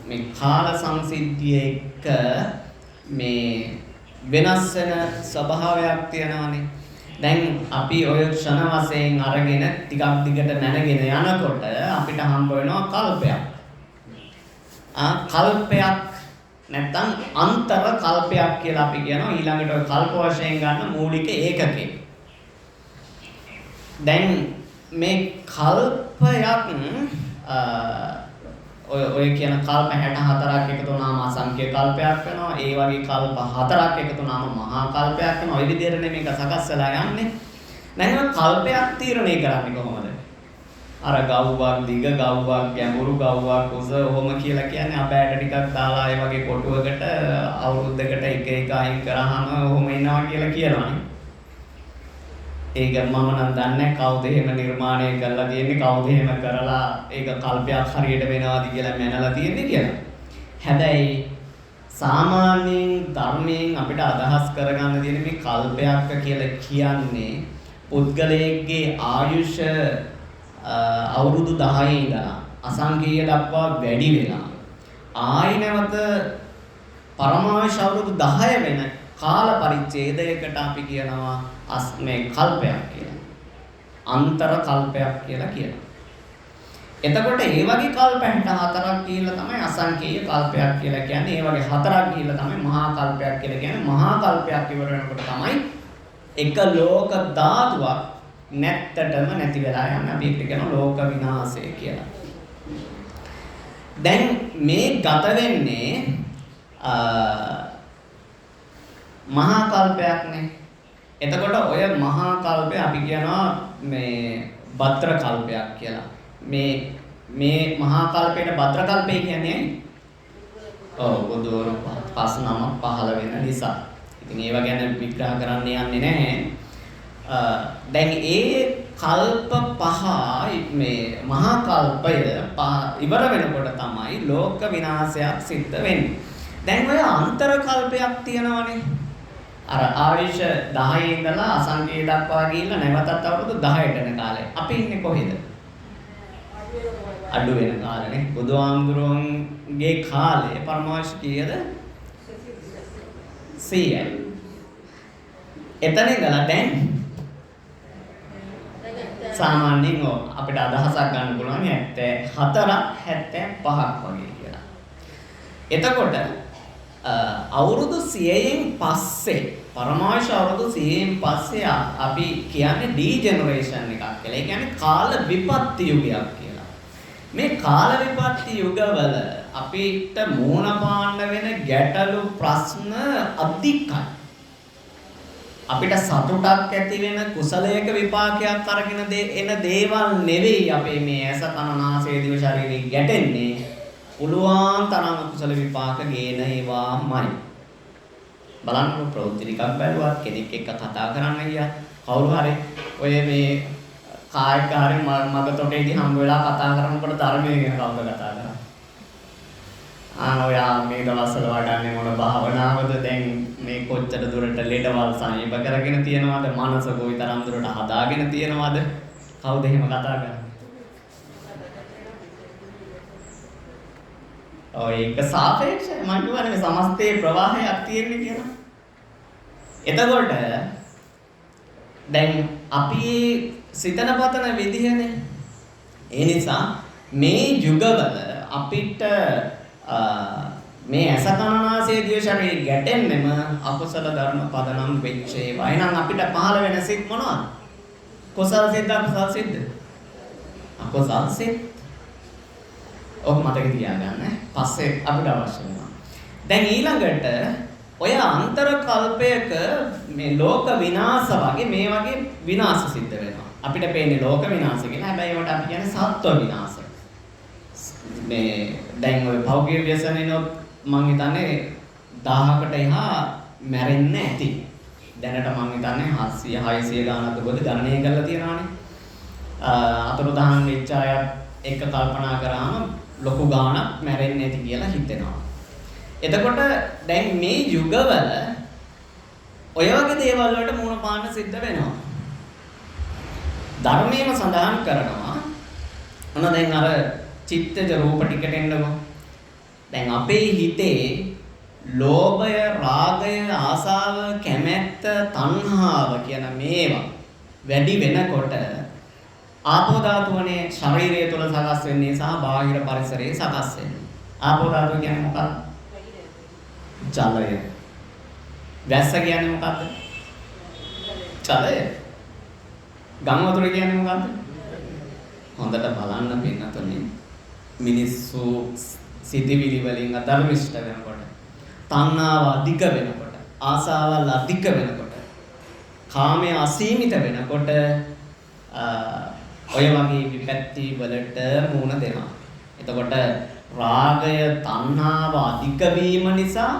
මේ කාල සංසිද්ධිය එක්ක මේ වෙනස් වෙන ස්වභාවයක් තියෙනවානේ. දැන් අපි ඔය ක්ෂණ වශයෙන් අරගෙන ටිකක් දිගට නැනගෙන යනකොට අපිට හම්බ වෙනවා කල්පයක්. කල්පයක් නැත්තම් අන්තර කල්පයක් කියලා අපි කියනවා. ඊළඟට ඔය කල්ප වශයෙන් ගන්න මූලික ඒකකේ. දැන් මේ කල්පයක් ඔය කියන කල්ප 64ක් එකතු වුණාම අසංඛ්‍ය කල්පයක් වෙනවා. ඒ වගේ කල්ප 4ක් එකතු වුණාම මහා කල්පයක් වෙනවා. ওই විදිහට මේක සකස් වෙලා යන්නේ. දැන් මේ කල්පයක් තීරණය කරන්නේ කොහොමද? අර ගව්වක් දිග ගව්වක් ගැඹුරු ගව්වක් උස ඔහොම කියලා කියන්නේ අපෑට ටිකක් දාලා ඒ වගේ කොටුවකට අවුරුද්දකට එක අයින් කරාම ඔහොම එනවා කියලා කියනවානේ. ඒක මම නම් දන්නේ කවුද එහෙම නිර්මාණය කරලා තියෙන්නේ, කවුද එහෙම කරලා ඒක කල්පයක් හරියට වෙනවාද කියලා මැනලා තියෙන්නේ කියලා. හැබැයි සාමාන්‍යයෙන් ධර්මයෙන් අපිට අදහස් කරගන්න තියෙන මේ කල්පයක් කියලා කියන්නේ පුද්ගලයෙක්ගේ ආයුෂ අවුරුදු 10 ඉඳලා අසංඛේය දක්වා වැඩි වෙලා ආයි නැවත පරමායුෂ අවුරුදු 10 වෙන කාල පරිච්ඡේදයකට අපි කියනවා මේ කල්පයක් කියලා. අන්තර කල්පයක් කියලා කියනවා. එතකොට ඒ වගේ කල්ප 64ක් කියලා තමයි අසංඛේය කල්පයක් කියලා කියන්නේ. ඒ වගේ 4ක් කියලා තමයි මහා කල්පයක් කියලා කියන්නේ. මහා කල්පයක් ඉවර වෙනකොට තමයි එක ලෝක ධාතුවක් නැත්තටම නැති වෙලා යන්නේ. අපි ඒකට කියනවා ලෝක විනාශය කියලා. දැන් මේ ගත වෙන්නේ මහා කල්පයක්නේ. එතකොට ඔය මහා කල්පය අපි කියනවා මේ භද්‍ර කල්පයක් කියලා. මේ මහා කල්පේට භද්‍ර කල්පය කියන්නේ ඔව් බුදුවරු පස් නම පහළ වෙන නිසා. ඉතින් ඒව ගැන විග්‍රහ කරන්න යන්නේ නැහැ. දැන් ඒ කල්ප පහ මේ මහා කල්පය ඉවර වෙනකොට තමයි ලෝක විනාශයක් සිද්ධ වෙන්නේ. දැන් ඔය අන්තර කල්පයක් තියෙනවනේ. අර ආයුෂ 10 ඉඳලා අසංඛේය දක්වා ගිහිල්ලා නැවතත් අවුරුදු 10ට යන කාලේ. අපි ඉන්නේ කොහෙද? අඩු වෙන කාලනේ. බුදුහාමුදුරුවන්ගේ කාලේ පරමාවශ කීයද? 100යි. එතන ඉඳලා දැන් සාමාන්‍යයෙන් අපිට අදහසක් ගන්න පුළුවන් 74ක් 75ක් වගේ කියලා. එතකොට අවුරුදු 100න් පස්සේ පරමාවශ අවුරුදු 100න් පස්සේ අපි කියන්නේ ඩිජෙනරේෂන් එකක් කියලා. ඒ කියන්නේ කාල විපත්ති යුගයක් කියලා. මේ කාල විපත්ති යුගවල අපිට මූණ පාන්න වෙන ගැටලු ප්‍රශ්න අධිකයි. අපිට සතුටක් ඇති වෙන කුසලයක විපාකයක් අරගෙන එන දේවල් නෙවෙයි අපේ මේ ඇස කන නාසය දිව ශරීරය ගැටෙන්නේ. පුළුවන් තරම් කුසල විපාක ගේන ඒවාමයි. බලන්න ප්‍රවෘත්ති ටිකක් බැලුවත් කෙනෙක් එක්ක කතා කරන්න ගියා කවුරු හරි ඔය මේ කාර්යකාරී මගතොටේදී හම්බ වෙලා කතා කරනකොට ධර්මයේ ගැන කවුද කතා කරන්නේ? ඔයා මේ දවස්වල වඩන්නේ මොන භාවනාවද? දැන් මේ කොච්චර දුරට ලෙඩවල් සනීප කරගෙන තියනවද? මනස කොයිතරම් දුරට හදාගෙන තියනවද? කවුද එහෙම කතා කරන්නේ? ඒක සාපේක්ෂයි. මම කියන්නේ මේ සමස්තයේ ප්‍රවාහයක් තියෙන්නේ කියලා. එතකොට දැන් අපි සිතන පතන විදිහනේ. ඒ නිසා මේ යුගවල අපිට මේ අසකනාසයේ දිව ශරීරය ගැටෙන්නෙම අකුසල ධර්ම පදනම් වෙච්ච ඒවා. එහෙනම් අපිට පහළ වෙන සිත් මොනවද? කුසල සිත් අකුසල සිත්. අකුසල සිත්. ඔක මතක තියාගන්න. පස්සේ අපිට අවශ්‍ය වෙනවා. දැන් ඊළඟට ඔය අන්තර කල්පයක මේ ලෝක විනාශ වගේ මේ වගේ විනාශ සිද්ධ වෙනවා. අපිට පේන්නේ ලෝක විනාශ කියලා. හැබැයි ඒවට අපි කියන්නේ සත්ව විනාශ. මේ දැන් ඔය පෞද්ගලික ව්‍යසනිනොත් මං හිතන්නේ 1000කට එහා මැරෙන්නේ නැති. දැනට මං හිතන්නේ 700 600 ගානක් දුරද ගණනය කරලා තියෙනවානේ. අතුරුදහන් වෙච්ච අය එක කල්පනා කරාම ලොකු ගාණක් මැරෙන්නේ නැති කියලා හිතෙනවා. එතකොට දැන් මේ යුගවල ඔය වගේ දේවල් වලට මුණ පාන්න සිද්ධ වෙනවා. ධර්මයේම සඳහන් කරනවා. ඔන්න දැන් අර චිත්තජ රූප ටිකට එන්නකො. දැන් අපේ හිතේ ලෝභය, රාගය, ආසාව, කැමැත්ත, තණ්හාව කියන මේවා වැඩි වෙනකොට ආපෝ ධාතුවනේ ශරීරය තුළ සකස් වෙන්නේ සහ බාහිර පරිසරයේ සකස් වෙන්නේ. ආපෝ ධාතුව කියන්නේ මොකක්ද? ජලය. වැස්ස කියන්නේ මොකක්ද? ජලය. ගම් වතුර කියන්නේ මොකක්ද? හොඳට බලන්න පින්නතුනේ. මිනිස්සු සිතිවිලි වලින් අධර්මිෂ්ඨ වෙනකොට, තණ්හාව අධික වෙනකොට, ආසාවල් අධික වෙනකොට, කාමය අසීමිත වෙනකොට ඔය වගේ විපත්ති වලට මුහුණ දෙනවා. එතකොට රාගය, තණ්හාව අධික වීම නිසා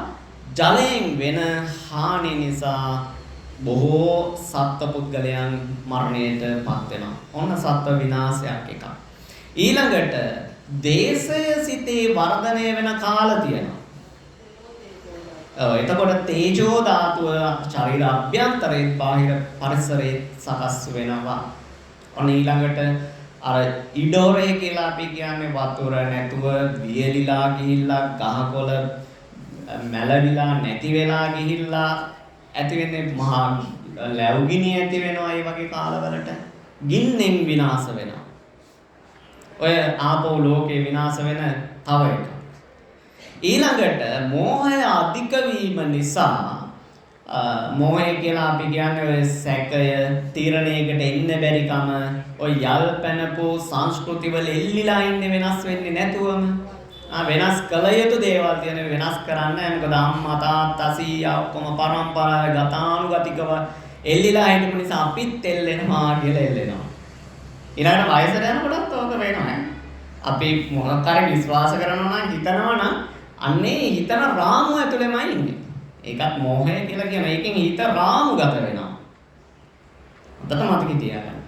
ජලයෙන් වෙන හානි නිසා බොහෝ සත්ත්ව පුද්ගලයන් මරණයට පත් වෙනවා. ඔන්න සත්ත්ව විනාශයක් එකක්. ඊළඟට දේශය සිතේ වර්ධනය වෙන කාල තියෙනවා. එතකොට තේජෝ ධාතුව ශරීර අභ්‍යන්තරයේ බාහිර පරිසරයේ සකස් වෙනවා. ඔන්න ඊළඟට අර ඉඩෝරේ කියලා අපි කියන්නේ වතුර නැතුව වියලිලා ගිහිල්ලා ගහකොළ මැලවිලා නැති වෙලා ගිහිල්ලා ඇති වෙන්නේ මහා ලැබුගිනි ඇති වෙනවා. ඒ වගේ කාලවලට ගින්නෙන් විනාශ වෙනවා. ඔය ආපෝ ලෝකේ විනාශ වෙන තව එකක්. ඊළඟට මෝහය අධික වීම නිසා මෝහය කියලා අපි කියන්නේ ඔය සැකය, තීරණයකට එන්න බැරිකම, ඔය යල් පැනපු සංස්කෘති වල එල්ලිලා ඉන්නේ වෙනස් වෙන්නේ නැතුවම වෙනස් කළ යුතු දේවල් තියෙන වෙනස් කරන්න. මොකද අම්මා තාත්තා සීයා ඔක්කොම පරම්පරාවේ ගතානුගතිකව එල්ලිලා හිටපු නිසා අපිත් එල්ලෙනවා කියලා එල්ලෙනවා. ඊළඟට වයසට යනකොටත් ඕක වෙනවා. අපි මොකක් හරි විශ්වාස කරනවා නම් හිතනවා නම් අන්නේ හිතන රාමුව ඇතුළෙමයි ඉන්නේ. ඒකත් මෝහය කියලා කියන එකෙන් හිත රාමුගත වෙනවා. අතට මතක තියාගන්න.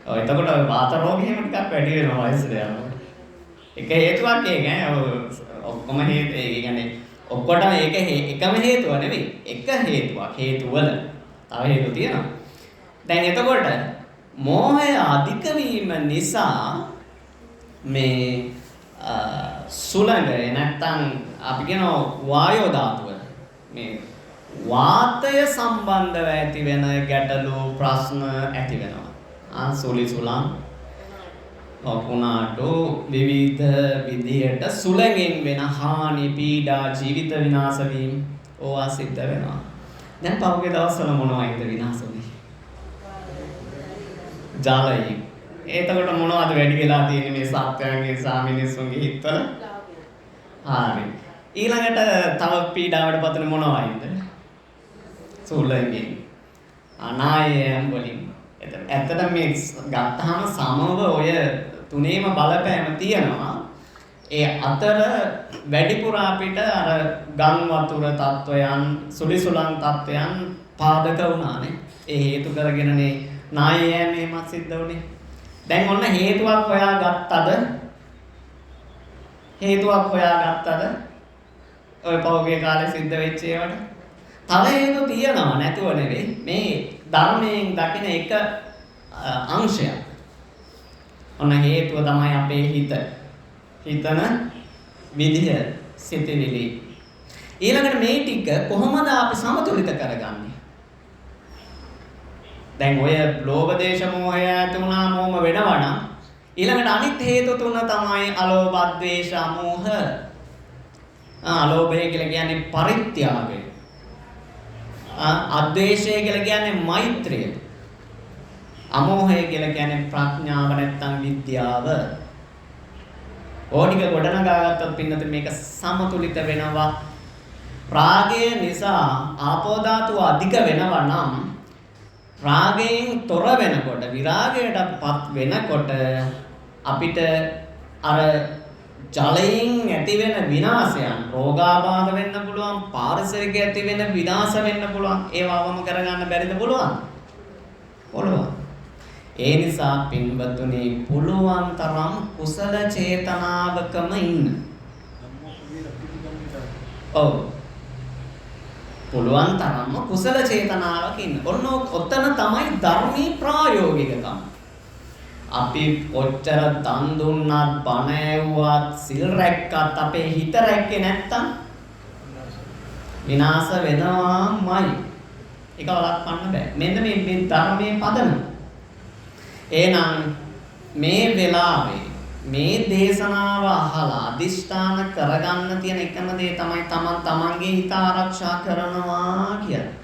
ඔය එතකොට වාත රෝග එහෙම ටිකක් වැඩි වෙනවා වයසට යනකොට. එක හේතුවක් ඒක ඔක්කොම හේතු ඒ කියන්නේ ඔක්කොටම ඒක එකම හේතුව නෙවෙයි. එක හේතුවක්. හේතුවල තව හේතු තියෙනවා. දැන් එතකොට මෝහය අධික වීම නිසා මේ සුළඟ නැත්තම් අපි කියනවා වායෝ ධාතුව මේ වාතය සම්බන්ධව ඇති වෙන ගැටලු ප්‍රශ්න ඇති වෙනවා. සුලි සුලං ඔකුණාටු විවිධ විදියට සුළඟෙන් වෙන හානි, පීඩා, ජීවිත විනාශ වීම ඕවා සිද්ධ වෙනවා. දැන් පහුගිය දවස්වල මොනවයිද විනාශ වුනේ? ජලයෙන්. එතකොට මොනවද වැඩි වෙලා තියෙන්නේ මේ සත්‍යයන්ගේ සාමිනිස්සුන්ගේ හිතවල? හරි. ඊළඟට තව පීඩාවට පතන මොනවයිද? සූලයෙන්. අනායයන් වලින්. ඇත්තට මේ ගත්තාම සමව ඔය තුනේම බලපෑම තියෙනවා. ඒ අතර වැඩිපුර අපිට අර ගම් වතුර තත්වයන්, සුලිසුලන් තත්වයන් පාදක වුණානේ. ඒ හේතු කරගෙනනේ නායයන් එහෙමත් සිද්ධ වුණේ. දැන් ඔන්න හේතුවක් හොයාගත්තද? හේතුවක් හොයාගත්තද? ඔය පෞගේ කාලේ සිද්ධ වෙච්ච ඒවාට. තව හේතු තියනවා නැතුව නෙවෙයි. මේ ධර්මයෙන් දකින එක අංශයක්. ඔන්න හේතුව තමයි අපේ හිත. හිතන විදිහ සිතවිලි. ඊළඟට මේ ටික කොහොමද අපි සමතුලිත කරගන්නේ? දැන් ඔය ලෝභ දේශ මොහය ඇති වුණාම මොම වෙනවා නම් ඊළඟට අනිත් හේතු තුන තමයි අලෝභ ද්වේෂ අමෝහ. අලෝභය කියලා කියන්නේ පරිත්‍යාගය. අද්වේෂය කියලා කියන්නේ මෛත්‍රිය. අමෝහය කියලා කියන්නේ ප්‍රඥාව නැත්තම් විද්‍යාව. ඕනික ගොඩනගා ගත්තොත් පින්නත මේක සමතුලිත වෙනවා. රාගය නිසා ආපෝ ධාතුව අධික වෙනවා නම් රාගයෙන් තොර වෙනකොට විරාගයටපත් වෙනකොට අපිට අර ජලයෙන් ඇති වෙන විනාශයන් රෝගාබාධ වෙන්න පුළුවන්, පාරිසරික ඇති වෙන විනාශ වෙන්න පුළුවන්. ඒවවම කරගන්න බැරිද? පුළුවන්. ඒ නිසා පින්වතුනි පුළුවන් තරම් කුසල චේතනාවකම ඉන්න. ඔව්. පුළුවන් තරම්ම කුසල චේතනාවක ඉන්න. ඔන්න ඔතන තමයි ධර්මී ප්‍රායෝගිකකම. අපි කොච්චර දන් දුන්නත්, බණ ඇහුවත්, සිල් රැක්කත් අපේ හිත රැක්කේ නැත්තම් විනාශ වෙනවාමයි. ඒක වළක්වන්න බෑ. මෙන්න මේ ධර්මයේ පදනම. එහෙනම් මේ වෙලාවේ මේ දේශනාව අහලා අදිෂ්ඨාන කරගන්න තියෙන එකම දේ තමයි තමන්ගේ හිත ආරක්ෂා කරනවා කියන්නේ.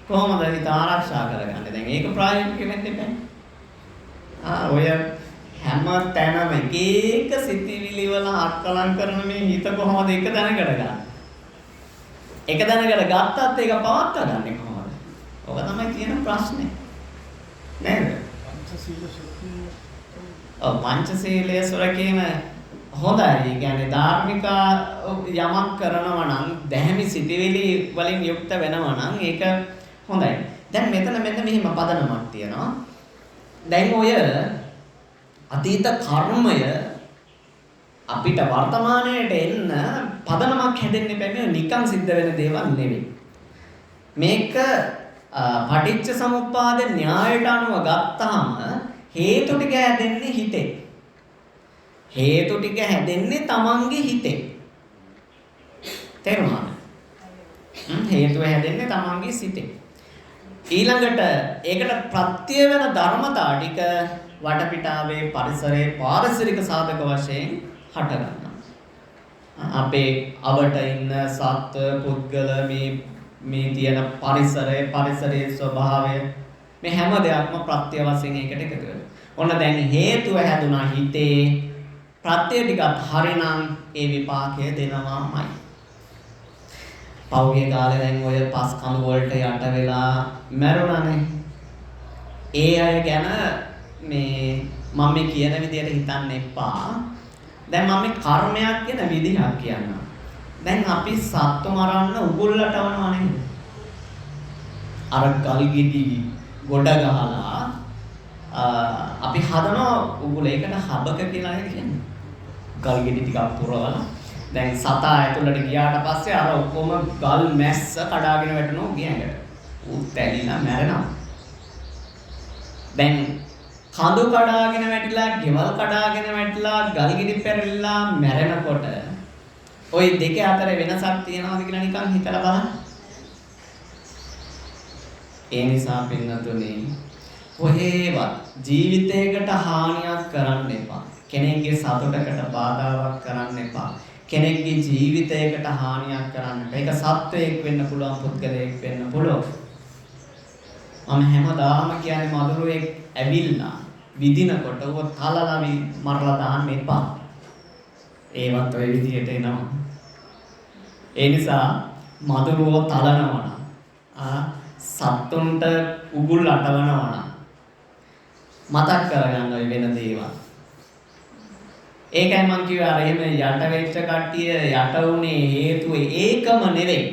කොහොමද හිත ආරක්ෂා කරගන්නේ? දැන් ඒක ප්‍රායෝගික වෙන්න එපා. ඔය හැම තැනම එක සිතිවිලි වල අක්කලං කරන මේ හිත කොහොමද එක දැනකට ගන්න? එක දැනකට ගත්තත් ඒක පවත්වා ගන්න කොහොමද? ඔක තමයි තියෙන ප්‍රශ්නේ. නේද? පංචශීලයේ සුරකීම හොඳයි. ඒ කියන්නේ ධාර්මික යමක් කරනවා නම්, දැහැමි සිතිවිලි වලින් යුක්ත වෙනවා නම් ඒක හොඳයි. දැන් මෙතන මෙන්න මෙහිම පදනමක් තියෙනවා. දැන් ඔය අතීත කර්මය අපිට වර්තමානයට එන්න පදනමක් හැදෙන්න බෑ. නිකන් සිද්ධ වෙන දේවල් නෙවෙයි. මේක පටිච්ච සමුප්පාද න්‍යායට අනුව ගත්තාම හේතු ටික හැදෙන්නේ හිතේ. හේතු ටික හැදෙන්නේ තමන්ගේ හිතේ. තේරුණාද? හේතුව හැදෙන්නේ තමන්ගේ සිතේ. ඊළඟට ඒකට ප්‍රත්‍ය වෙන ධර්මතා ටික වටපිටාවේ පරිසරයේ පාරිසරික සාධක වශයෙන් හටගන්නවා. අපේ අවට ඉන්න සත්ත්ව පුද්ගල මේ තියෙන පරිසරයේ ස්වභාවය මේ හැම දෙයක්ම ප්‍රත්‍ය වශයෙන් ඒකට එකතු වෙනවා. ඔන්න දැන් හේතුව හැදුනා හිතේ, ප්‍රත්‍ය ටිකත් හරිනම් ඒ විපාකය දෙනවාමයි. පෞගේ කාලේ දැන් ඔය පස් කඳු වලට යට වෙලා මැරුණානේ. ඒ අය ගැන මේ මම කියන විදියට හිතන්න එපා. දැන් මම කර්මයක් කියන විදිහක් කියනවා. දැන් අපි සත්තු මරන්න උගුල්ලට වනවා නේද? අර ගල් ගෙඩි ගොඩ ගහලා අපි හදනවා උගුල. ඒකට හබක කියලා කියන්නේ. ගල් ගෙඩි ටිකක් පුරවලා දැන් සතා ඇතුළට ගියාට පස්සේ අර ඔක්කොම ගල් මැස්ස කඩාගෙන වැටෙනවා ගියඟට. ඌ තැලිලා මැරෙනවා. දැන් කඳු කඩාගෙන වැටිලා, ගෙවල් කඩාගෙන වැටිලා, ගල් ගෙඩි පෙරලිලා මැරෙනකොට ওই දෙක අතර වෙනසක් තියනවාද කියලා නිකන් හිතලා බලන්න. ඒ නිසා පින්නතුනේ කොහේවත් ජීවිතයකට හානියක් කරන්න එපා. කෙනෙක්ගේ සතුටකට බාධාවක් කරන්න එපා. කෙනෙක්ගේ ජීවිතයකට හානියක් කරන්න එපා. ඒක සත්වයක් වෙන්න පුළුවන්, පුද්ගලයෙක් වෙන්න පුළුවන්. මම හැමදාම කියන්නේ මధుරෙක් ඇවිල්ලා විදිනකොට ඔය තලලවි මරලා දාන්න එපා. ඒවත් ඔය විදියට එනවා. ඒ නිසා මදුරුව තලනවා සත්තුන්ට උගුල් අටවනවා මතක් කරගන්න ඔය වෙන දේවල්. ඒකයි මං කිව්වේ අර එහෙම යට වෙච්ච කට්ටිය යට උනේ හේතුව ඒකම නෙවෙයි.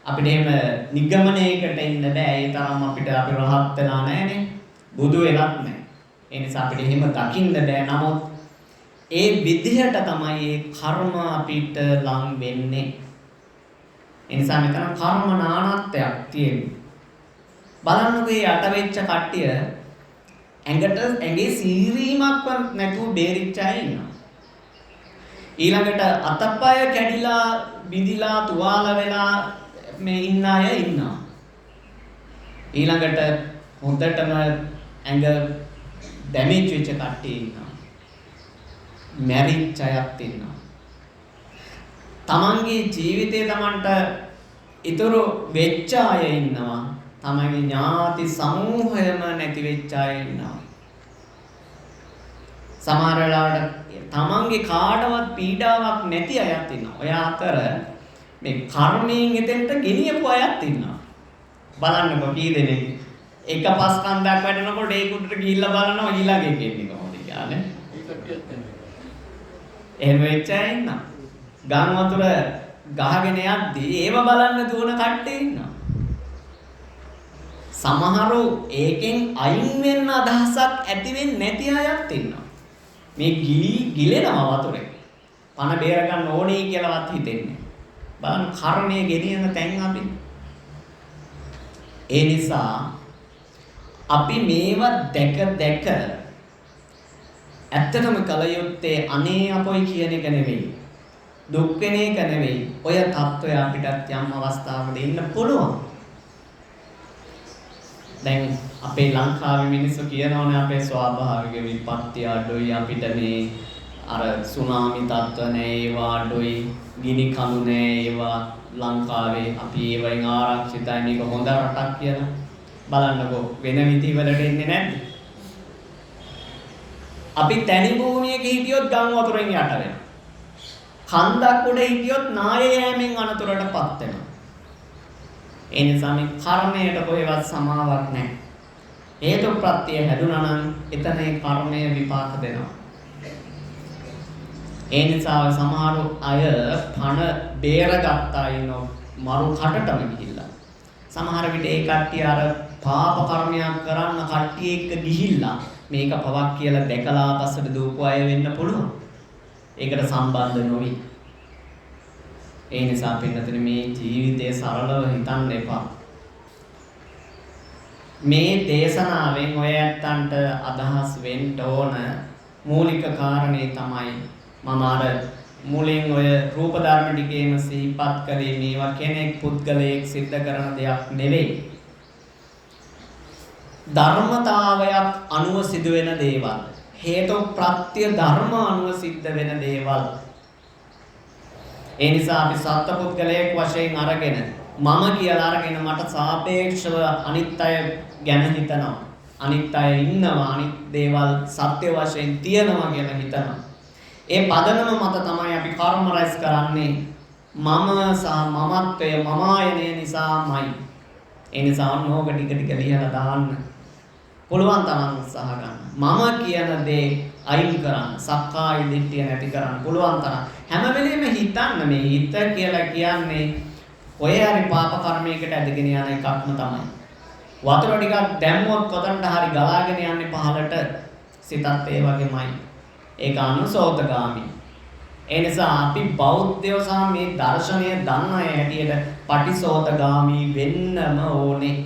අපිට එහෙම නිගමනයකට එන්න බෑ. ඒ තරම් අපිට අපි රහත් වෙලා නැහැනේ. බුදු වෙලත් නැහැ. ඒ නිසා අපිට එහෙම දකින්න බෑ. නමුත් ඒ විදිහට තමයි ඒ කර්ම අපිට ලං වෙන්නේ. ඒ නිසා මෙතන කර්ම නානත්වයක් තියෙනවා. බලන්නකෝ මේ යට වෙච්ච කට්ටිය ඇඟේ සීරීමක්වත් නැතුව බේරිච්ච අය ඉන්නවා. ඊළඟට අතපය කැඩිලා බිඳිලා තුවාල වෙලා මේ ඉන්න අය ඉන්නවා. ඊළඟට හොඳටම ඇඟ ඩැමේජ් වෙච්ච කට්ටිය ඉන්නවා. මැරිච්ච අයත් ඉන්නවා. තමන්ගේ ජීවිතේ තමන්ට ඉතුරු වෙච්ච අය ඉන්නවා. තමන්ගේ ඥාති සමූහයම නැති වෙච්ච අය ඉන්නවා. සමහර වෙලාවට තමන්ගේ කාටවත් පීඩාවක් නැති අයත් ඉන්නවා. ඔය අතර මේ කර්මයෙන් එතෙන්ට ගෙනියපු අයත් ඉන්නවා. බලන්නකෝ කී දෙනෙක් එක පස් කන්දක් වැඩනකොට ඒ කුඩට ගිහිල්ලා බලනවා ඊළඟ එකෙන්නේ කොහොමද කියන්නේ. එහෙම වෙච්ච අය ඉන්නවා. ගම් වතුර ගහගෙන යද්දී ඒව බලන්න දුවන කට්ටිය ඉන්නවා. සමහරව ඒකෙන් අයින් වෙන්න අදහසක් ඇති වෙන්නේ නැති අයත් ඉන්නවා. මේ ගිලෙනවා වතුරේ. පණ බේර ගන්න ඕනේ කියලාවත් හිතෙන්නේ. බලන්න කර්මයේ ගෙනියන තැන් අපි. ඒ නිසා අපි මේව දැක ඇත්තටම කල යුත්තේ අනේ අපොයි කියන එක නෙවෙයි. දුක් වෙන එක නෙවෙයි. ඔය தত্ত্বය අපිටත් යම් අවස්ථාවක දෙන්න පුළුවන්. දැන් අපේ ලංකාවේ මිනිස්සු කියනවානේ අපේ ස්වාභාවික විපත්ති අඩුයි අපිට මේ අර සුනාමි තත්ත්ව නැහැ ඒවා අඩුයි ගිනි කඳු නැහැ ඒවා ලංකාවේ අපි ඒවෙන් ආරක්ෂිතයි මේක හොඳ රටක් කියලා බලන්නකෝ වෙන විදිහවලට එන්නේ නැද්ද අපි තනි භූමියක හිටියොත් ගම් වතුරෙන් යට වෙනවා කන්දක් උඩ හිටියොත් නාය යෑමෙන් අනතුරටපත් වෙනවා ඒ නිසා මේ කර්මයට කොහෙවත් සමාවක් නැහැ. හේතු ප්‍රත්‍ය හැදුනා නම් එතන ඒ කර්මය විපාක දෙනවා. ඒ නිසා සමහර අය පණ බේරගත්තා ඉන්නෝ මරු කටටම ගිහිල්ලා. සමහර විට ඒ කට්ටිය අර පාප කර්මයක් කරන්න කට්ටිය එක්ක ගිහිල්ලා මේක පවක් කියලා දැකලා පස්සට දූපු අය වෙන්න පුළුවන්. ඒකට සම්බන්ධ නොවි. ඒ නිසා පින්නතුනි මේ ජීවිතය සරලව හිතන්න එපා. මේ දේශනාවෙන් ඔය ඇත්තන්ට අදහස් වෙන්න ඕන මූලික කාරණේ තමයි මම අර මුලින් ඔය රූප ධර්ම ටිකේම සිහිපත් කළේ මේවා කෙනෙක් පුද්ගලයෙක් සිද්ධ කරන දෙයක් නෙවෙයි. ධර්මතාවයක් අනුව සිදුවෙන දේවල්. හේතු ප්‍රත්‍ය ධර්ම අනුව සිද්ධ වෙන දේවල්. ඒ නිසා අපි සත්පුද්ගලයෙක් වශයෙන් අරගෙන මම කියලා අරගෙන මට සාපේක්ෂව අනිත් අය ගැන හිතනවා. අනිත් අය ඉන්නවා අනිත් දේවල් සත්‍ය වශයෙන් තියෙනවා කියලා හිතනවා. ඒ පදනම මත තමයි අපි කර්ම රැස් කරන්නේ. මම සහ මමත්වය මම ආයනය නිසාමයි. ඒ නිසා ඕක ටික ටික ලියලා දාන්න. පුළුවන් තරම් උත්සාහ ගන්න. මම කියන දේ අයින් කරන්න. සක්කාය දිට්ඨිය නැති කරන්න පුළුවන් තරම්. හැම වෙලෙම හිතන්න මේ හිත කියලා කියන්නේ ඔය හරි පාප කර්මයකට ඇදගෙන යන එකක්ම තමයි. වතුර ටිකක් දැම්මොත් කොතනට හරි ගලාගෙන යන්නේ පහළට සිතත් ඒ වගේමයි. ඒක අනුසෝතගාමී. ඒ නිසා අපි බෞද්ධයෝ සහ මේ දර්ශනය දන්න අය හැටියට පටිසෝතගාමී වෙන්නම ඕනේ.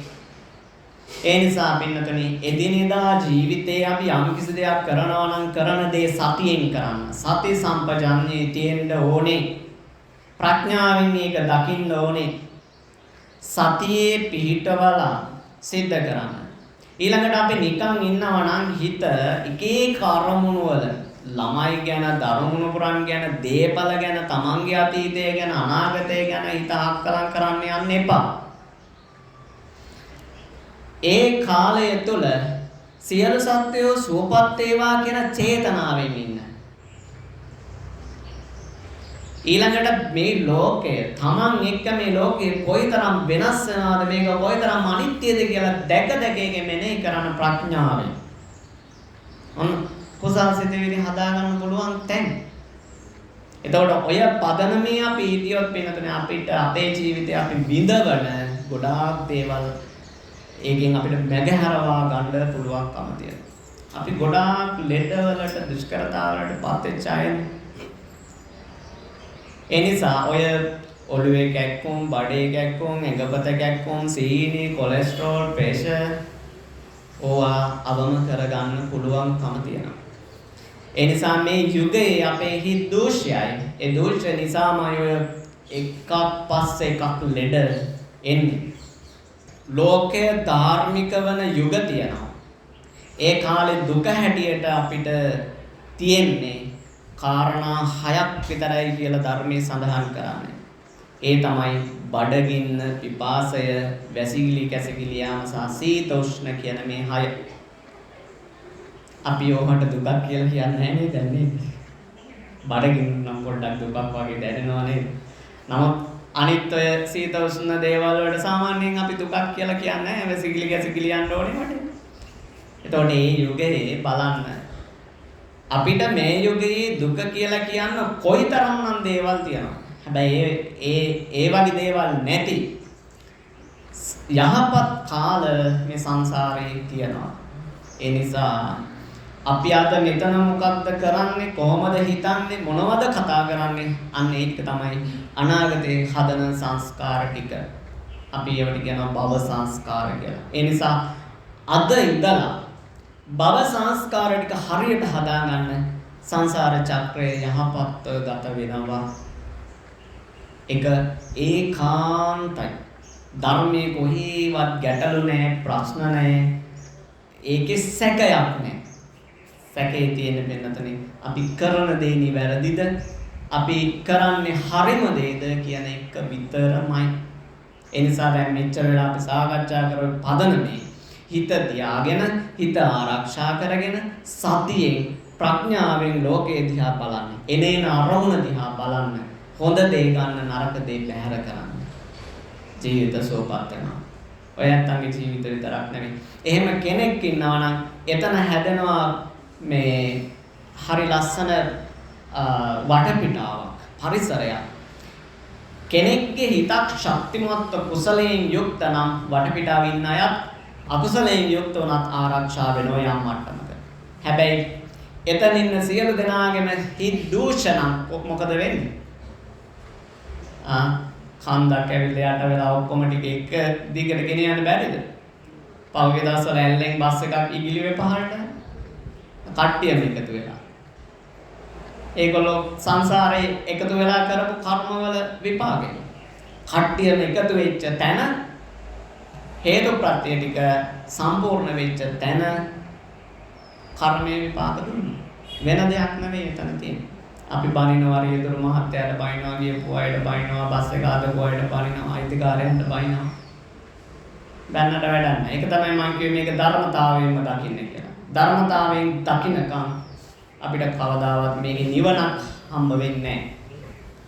ඒ නිසා පින්නතුනි එදිනෙදා ජීවිතේ අපි යම් කිසි දෙයක් කරනවා නම් කරන දේ සතියෙන් කරන්න. සති සම්පජඤ්ඤේ තියෙන්න ඕනේ. ප්‍රඥාවෙන් ඒක දකින්න ඕනේ. සතියේ පිහිටවලා සිද්ධ කරන්න. ඊළඟට අපි නිකන් ඉන්නවා නම් හිත එක එක අරමුණු වල ළමයි ගැන, දරුණු පුරන් ගැන, දේපල ගැන, තමන්ගේ අතීතය ගැන, අනාගතය ගැන හිත හක්කලම් කරන්න යන්න එපා. ඒ කාලය තුළ සියලු සත්වයෝ සුවපත් වේවා කියන චේතනාවෙන් ඉන්න. ඊළඟට මේ ලෝකය තමන් එක්ක මේ ලෝකේ කොයිතරම් වෙනස් වෙනවද මේක කොයිතරම් අනිත්‍යද කියලා දැක දැක ඒක මෙනෙහි කරන ප්‍රඥාවෙන්. ඔන්න කුසල් සිතවිලි හදා ගන්න පුළුවන් තැන්. එතකොට ඔය පදනමේ අපි හිතියොත් වෙනතනේ අපිට අපේ ජීවිතේ අපි විඳවන ගොඩාක් දේවල් ඒකෙන් අපිට මැගහරවා ගන්න පුළුවන්කම තියෙනවා. අපි ගොඩාක් ලෙඩවලට දුෂ්කරතාවලට පත් වෙච්ච අයනේ. එනිසා ඔය ඔළුවේ කැක්කුම්, බඩේ කැක්කුම්, ඇඟපත කැක්කුම්, සීනි, කොලෙස්ටරෝල්, ප්‍රෙෂර් ඕවා අවම කරගන්න පුළුවන්කම තියෙනවා. එනිසා මේ යුගයේ අපේ හිත දූෂ්‍යයි. ඒ දූෂ්‍ය නිසාමයි ඔය එකක් පස්සේ එකක් ලෙඩ එන්නේ. ලෝකයේ ධාර්මික වන යුග තියෙනවා. ඒ කාලේ දුක හැටියට අපිට තියෙන්නේ කාරණා 6ක් විතරයි කියලා ධර්මයේ සඳහන් කරන්නේ. ඒ තමයි බඩගින්න, පිපාසය, වැසිකිලි කැසිකිලි යාම සහ සීත උෂ්ණ කියන මේ 6. අපි ඕකට දුකක් කියලා කියන්නේ නැහැ නේද දැන්? බඩගින්න නම් පොඩ්ඩක් දුකක් වගේ දැනෙනවා නේද? නමුත් අනිත් ඔය සීත උෂ්ණ දේවල් වලට සාමාන්‍යයෙන් අපි දුකක් කියලා කියන්නේ නැහැ. වැසිකිලි කැසිකිලි යන්න ඕනේ මට. එතකොට මේ යුගයේ බලන්න අපිට මේ යුගයේ දුක කියලා කියන්න කොයිතරම්නම් දේවල් තියෙනවා. හැබැයි ඒ වගේ දේවල් නැති යහපත් කාල මේ සංසාරේ තියෙනවා. ඒ නිසා අපි අද මෙතන මොකක්ද කරන්නේ, කොහොමද හිතන්නේ, මොනවද කතා කරන්නේ, අන්න ඒක තමයි අනාගතේ හදන සංස්කාර ටික. අපි ඒවට කියනවා භව සංස්කාර කියලා. ඒ නිසා අද ඉඳලා භව සංස්කාර ටික හරියට හදාගන්න සංසාර චක්‍රය යහපත්ව ගත වෙනවා. එක ඒකාන්තයි. ධර්මයේ කොහේවත් ගැටලු නැහැ, ප්‍රශ්න නැහැ. ඒකේ සැකයක් නැහැ. සැකේ තියෙන වෙනතනේ අපි කරන දේ නිවැරදිද? අපි කරන්නේ හරිම දේද කියන එක විතරමයි. ඒ නිසා දැන් මෙච්චර වෙලා අපි සාකච්ඡා කරපු පදනමේ හිත තියාගෙන, හිත ආරක්ෂා කරගෙන, සතියෙන් ප්‍රඥාවෙන් ලෝකේ දිහා බලන්න. එනේන අරමුණ දිහා බලන්න. හොඳ දේ ගන්න, නරක දේ බැහැර කරන්න. ජීවිත සෝපත් වෙනවා. ඔය නැත්තන්ගේ ජීවිත විතරක් නෙමෙයි. එහෙම කෙනෙක් ඉන්නවා නම් එතන හැදෙනවා මේ හරි ලස්සන වටපිටාවක්, පරිසරයක්. කෙනෙක්ගේ හිතක් ශක්තිමත් කුසලයෙන් යුක්ත නම් වටපිටාවේ ඉන්න අයත් අකුසලයෙන් යුක්ත වුණත් ආරක්ෂා වෙනවා යම් මට්ටමක. හැබැයි එතන ඉන්න සියලු දෙනාගේම හිත දූෂණ මොකද වෙන්නේ? කන්දක් ඇවිල්ලා යට වෙලා ඔක්කොම ටික එක දිගට ගෙනියන්න බැරිද? පහුගිය දවස්වල ඇල්ලෙන් බස් එකක් ඉගිලුවේ පහළට. කට්ටියම එකතු වෙලා. ඒගොල්ලෝ සංසාරේ එකතු වෙලා කරපු කර්මවල විපාකය. කට්ටියම එකතු වෙච්ච තැන හේතු ප්‍රත්‍ය ටික සම්පූර්ණ වෙච්ච තැන කර්මයේ විපාක දුන්නා. වෙන දෙයක් නෙවෙයි එතන තියෙන්නේ. අපි බනිනවා රියදුරු මහත්තයාට බනිනවා, ගියපු අයට බනිනවා, බස් එක ආදපු අයට බනිනවා, අයිතිකාරයන්ට බනිනවා. බැන්නට වැඩක් නැහැ. ඒක තමයි මම කිව්වේ මේක ධර්මතාවයෙන්ම දකින්න කියලා. ධර්මතාවයෙන් දකින්නකම් අපිට කවදාවත් මේකේ නිවනක් හම්බ වෙන්නේ නැහැ.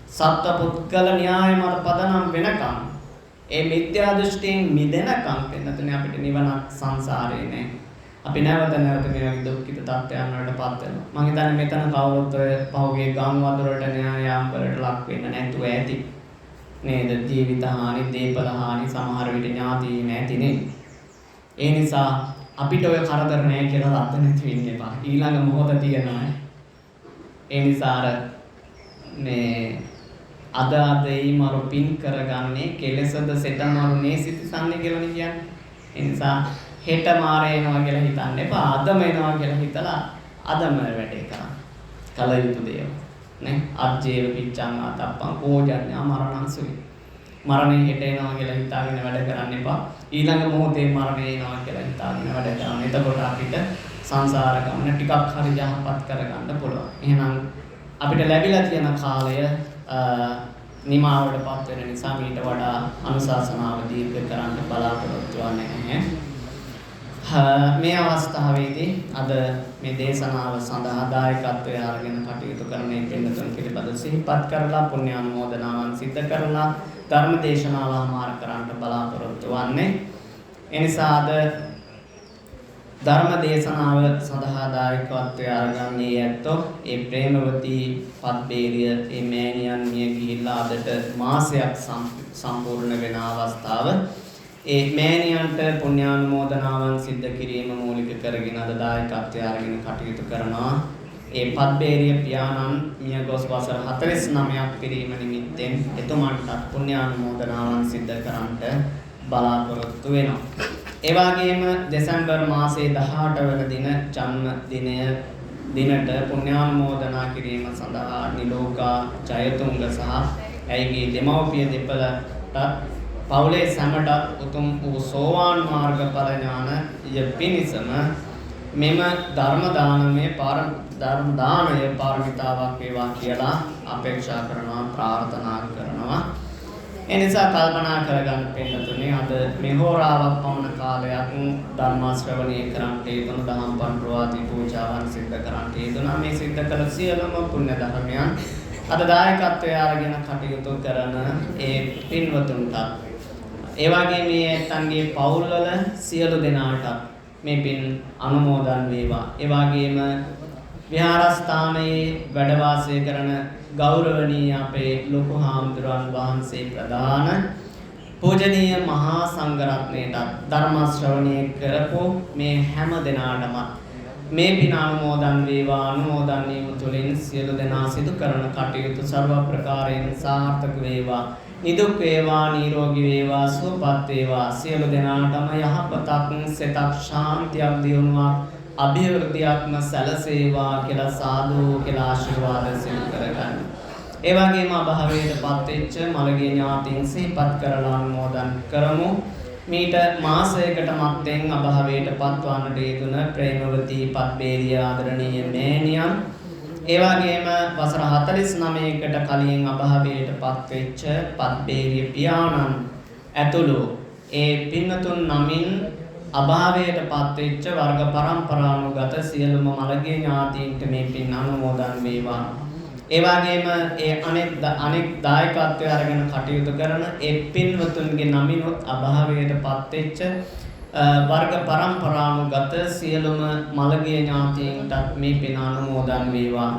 සත්පුද්ගල න්‍යාය මත පදනම් වෙනකම් ඒ මිත්‍යා දෘෂ්ටියෙන් මිදෙනකම් වෙනතුනේ අපිට නිවනක් සංසාරේ නැහැ. අපි නැවත නැවත මේ වගේ දුක්ඛිත තත්ත්වයන් වලටපත් වෙනවා. මම හිතන්නේ මෙතන කවුරුත් ඔය පහුගිය ගම් වතුර වලට න්‍යායම් වලට ලක් වෙන්න නැතුව ඇති. නේද? ජීවිත හානි, දීපල හානි, සමහර විට ඥාති නැති නේ. ඒ නිසා අපිට ඔය කරදර නැහැ කියලා රද්ද නැති වෙන්න එපා. ඊළඟ මොහොත තියෙනවා. ඒ නිසා මේ අද මරු පින් කරගන්නේ කෙලෙසද සෙටමරුනේ සිතසන්නේ කියලා කියන්නේ. ඒ නිසා හෙට මාරේනවා කියලා හිතන්න එපා. අදම එනවා කියලා හිතලා අදම වැඩේ කරන්න. කල යුතු දේව. නේ? අජ්ජේව පිච්ඡං ආතප්පං කෝජඤ්ඤා මරණංසුයි. මරණය හෙට එනවා කියලා හිතාගෙන වැඩ කරන්න එපා. ඊළඟ මොහොතේ මරණය එනවා කියලා හිතාගෙන වැඩ කරන්න. එතකොට අපිට සංසාර ගමන ටිකක් හරි යහපත් කරගන්න පුළුවන්. එහෙනම් අපිට ලැබිලා තියෙන කාලය නිමාවටපත් වෙන නිසා මීට වඩා අනුශාසනාව දීර්ඝ කරන්න බලාපොරොත්තු වෙන්නේ නැහැ. මේ අවස්ථාවේදී අද මේ දේශනාව සඳහා දායකත්වය අරගෙන කටයුතු කරන මේ පින්තුන් පිළිබඳ සිහිපත් කරලා පුණ්‍ය අනුමෝදනාවන් සිද්ධ කරලා ධර්ම දේශනාව ආමාර කරන්නට බලාපොරොත්තු වෙන්නේ. එනිසා අද ධර්ම දේශනාව සඳහා දායකත්වය අරගන්නේ ඇත්තෝ ඒ ප්‍රේමවතී පත්බේරිය මේ මෑණියන් මිය ගිහිල්ලා අදට මාසයක් සම්පූර්ණ වෙන අවස්ථාව. ඒ මෑණියන්ට පුණ්‍යානුමෝදනාවන් සිද්ධ කිරීම මූලික කරගෙන අද දායකත්වය අරගෙන කටයුතු කරනවා. ඒ පත්බේරිය පියාණන් මිය ගොස් වසර 49ක් පිරීම නිමිත්තෙන් එතුමන්ට පුණ්‍යානුමෝදනාවන් සිද්ධ කරන්නට බලාපොරොත්තු වෙනවා. ඒ වගේම දෙසැම්බර් මාසයේ 18 වන දින ජන්ම දිනට පුණ්‍යානුමෝදනා කිරීම සඳහා නිලෝකා ජයතුංග සහ ඇයගේ දෙමව්පිය දෙපළට පවුලේ සැමට උතුම් වූ සෝවාන් මාර්ගඵල ඥානය පිණිසම මෙම ධර්ම දානමය පාරමිතාවක් වේවා කියලා අපේක්ෂා කරනවා ප්‍රාර්ථනා කරනවා. එනිසා කල්පනා කරගන්න පින්නතුනේ අද මේ හෝරාවක් පමණ කාලයක් ධර්ම ශ්‍රවණය කරන්නට යෙදුණු දහම් පඬුරාදී පූජාවන් සිද්ධ කරන්නට යෙදුණා. මේ සිද්ධ කළ සියලුම පුණ්‍ය ධර්මයන් අද දායකත්වයේ අරගෙන කටයුතු කරන ඒ පින්වතුන්ට ඒ වගේම මේ ඇත්තන්ගේ පවුල්වල සියලු දෙනාට මේ පින් අනුමෝදන් වේවා. ඒ වගේම විහාරස්ථානයේ වැඩ වාසය කරන ගෞරවනීය අපේ ලොකු හාමුදුරන් වහන්සේ ප්‍රදාන පූජනීය මහා සංඝරත්නයට ධර්ම ශ්‍රවණය කරපු මේ හැම දෙනාටම මේ පින අනුමෝදන් වේවා. අනුමෝදන් වීම තුළින් සියලු දෙනා සිදු කරන කටයුතු සර්ව ප්‍රකාරයෙන් සාර්ථක වේවා. නිදුක් වේවා, නිරෝගී වේවා, සුවපත් වේවා. සියලු දෙනාටම යහපතක්, සිතක්, ශාන්තියක්, දියුණුවක්, අභිවෘද්ධියක්ම සැලසේවා කියලා සාදු කියලා ආශිර්වාද සිදු කරගන්න. ඒ වගේම අභාවයට පත් වෙච්ච මළගිය ඥාතීන් සිහිපත් කරලා අනුමෝදන් කරමු. මීට මාසයකට මත්තෙන් අභාවයට පත්වන්නට යෙදුන ප්‍රේමවතී පත්බේරිය ආදරණීය මෑණියන්, ඒ වගේම වසර 49කට කලින් අභාවයට පත් වෙච්ච පත්බේරිය පියාණන් ඇතුළු ඒ පින්නතුන් නමින් අභාවයට පත් වෙච්ච වර්ග පරම්පරානුගත සියලුම මළගිය ඥාතීන්ට මේ පින් අනුමෝදන් වේවා. ඒ වගේම ඒ අනෙක් දායකත්වය අරගෙන කටයුතු කරන ඒ පින්වතුන්ගේ නමිනුත් අභාවයට පත් වෙච්ච වර්ග පරම්පරානුගත සියලුම මළගිය ඥාතීන්ටත් මේ පින් අනුමෝදන් වේවා.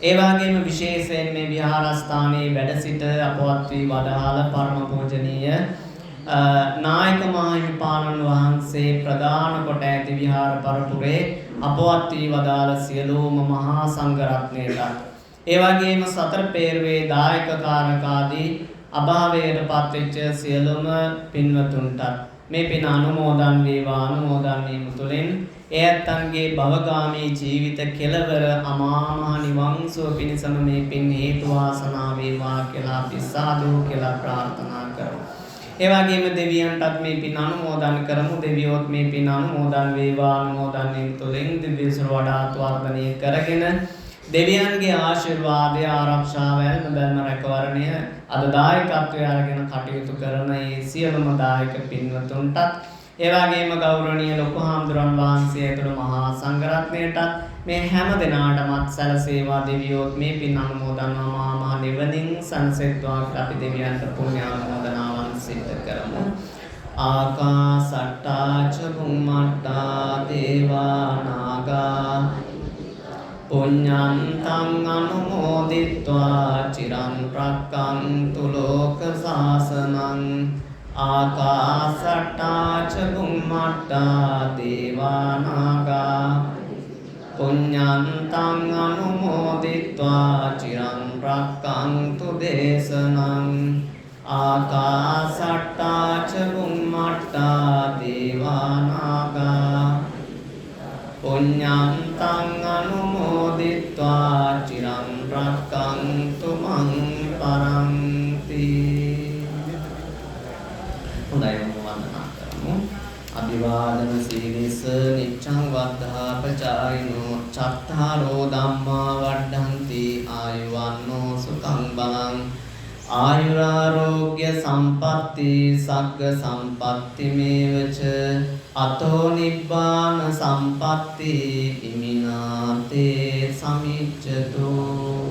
ඒ වගේම විශේෂයෙන් මේ විහාරස්ථානයේ වැඩ සිට අපවත් වී වදාළ පරම පූජනීය නායක මාහිමිපාණන් වහන්සේ ප්‍රදාන කොට ඇති විහාර පරපුරේ අපවත් වී වදාළ සියලුම මහා සංඝරත්නයට, ඒ වගේම සතර පේරුවේ දායක කාරකාදී අභාවයට පත් වෙච්ච සියලුම පින්වතුන්ට මේ පින අනුමෝදන් වේවා. අනුමෝදන් වීම තුළින් ඒ ඇත්තන්ගේ භවගාමී ජීවිත කෙලවර අමා මහ නිවන් සුව පිණිසම මේ පින් හේතු වාසනා වේවා කියලා අපි සාදු කියලා ප්‍රාර්ථනා කරමු. ඒ වගේම දෙවියන්ටත් මේ පින් අනුමෝදන් කරමු. දෙවියොත් මේ පින් අනුමෝදන් වේවා. අනුමෝදන් වීම තුළින් දිව්‍යසුර වඩාත් වර්ධනය කරගෙන දෙවියන්ගේ ආශිර්වාදය, ආරක්ෂාව, බැල්ම රැකවරණය අද දායකත්වයේ අරගෙන කටයුතු කරන ඒ සියලුම දායක පින්වතුන්ටත්, ඒ වගේම ගෞරවනීය ලොකු හාමුදුරන් වහන්සේ ඇතුළු මහා සංඝරත්නයටත් මේ හැම දෙනාටමත් සැලසේවා. දෙවියොත් මේ පින් අනුමෝදන් මහා මහ නිවනින් සංසෙත්වා කියලා අපි දෙවියන්ට පුණ්‍ය අනුමෝදනාවන් සිද්ධ කරමු. ආකාසට්ටා ච බුම්මට්ටා දේවා නාග පුඤ්ඤන්තං අනුමෝදිත්වා චිරං රක්ඛන්තු ලෝක සාසනං. ආකාසට්ටා ච බුම්මට්ටා දේවා නාග පුඤ්ඤන්තං අනුමෝදිත්වා චිරං රක්ඛන්තු දේශනං. ආකාසට්ටා ච බුම්මට්ටා දේවා නාග පුඤ්ඤන්තං අනුමෝදිත්වා චිරං රක්ඛන්තු මං පරන්ති. හොඳයි, වන්දනා කරමු. අභිවාදන සීලිස නිච්ඡං වද්ධාපචායිනෝ චත්තාරෝ ධම්මා වඩ්ඩන්ති ආයුවන්නෝ සුඛං බලං ආයුරාරෝග්‍ය සම්පatti සග්ග සම්පatti මේවච අතෝ නිබ්බාන සම්පatti ඉමිනාතේ සමිච්ඡතෝ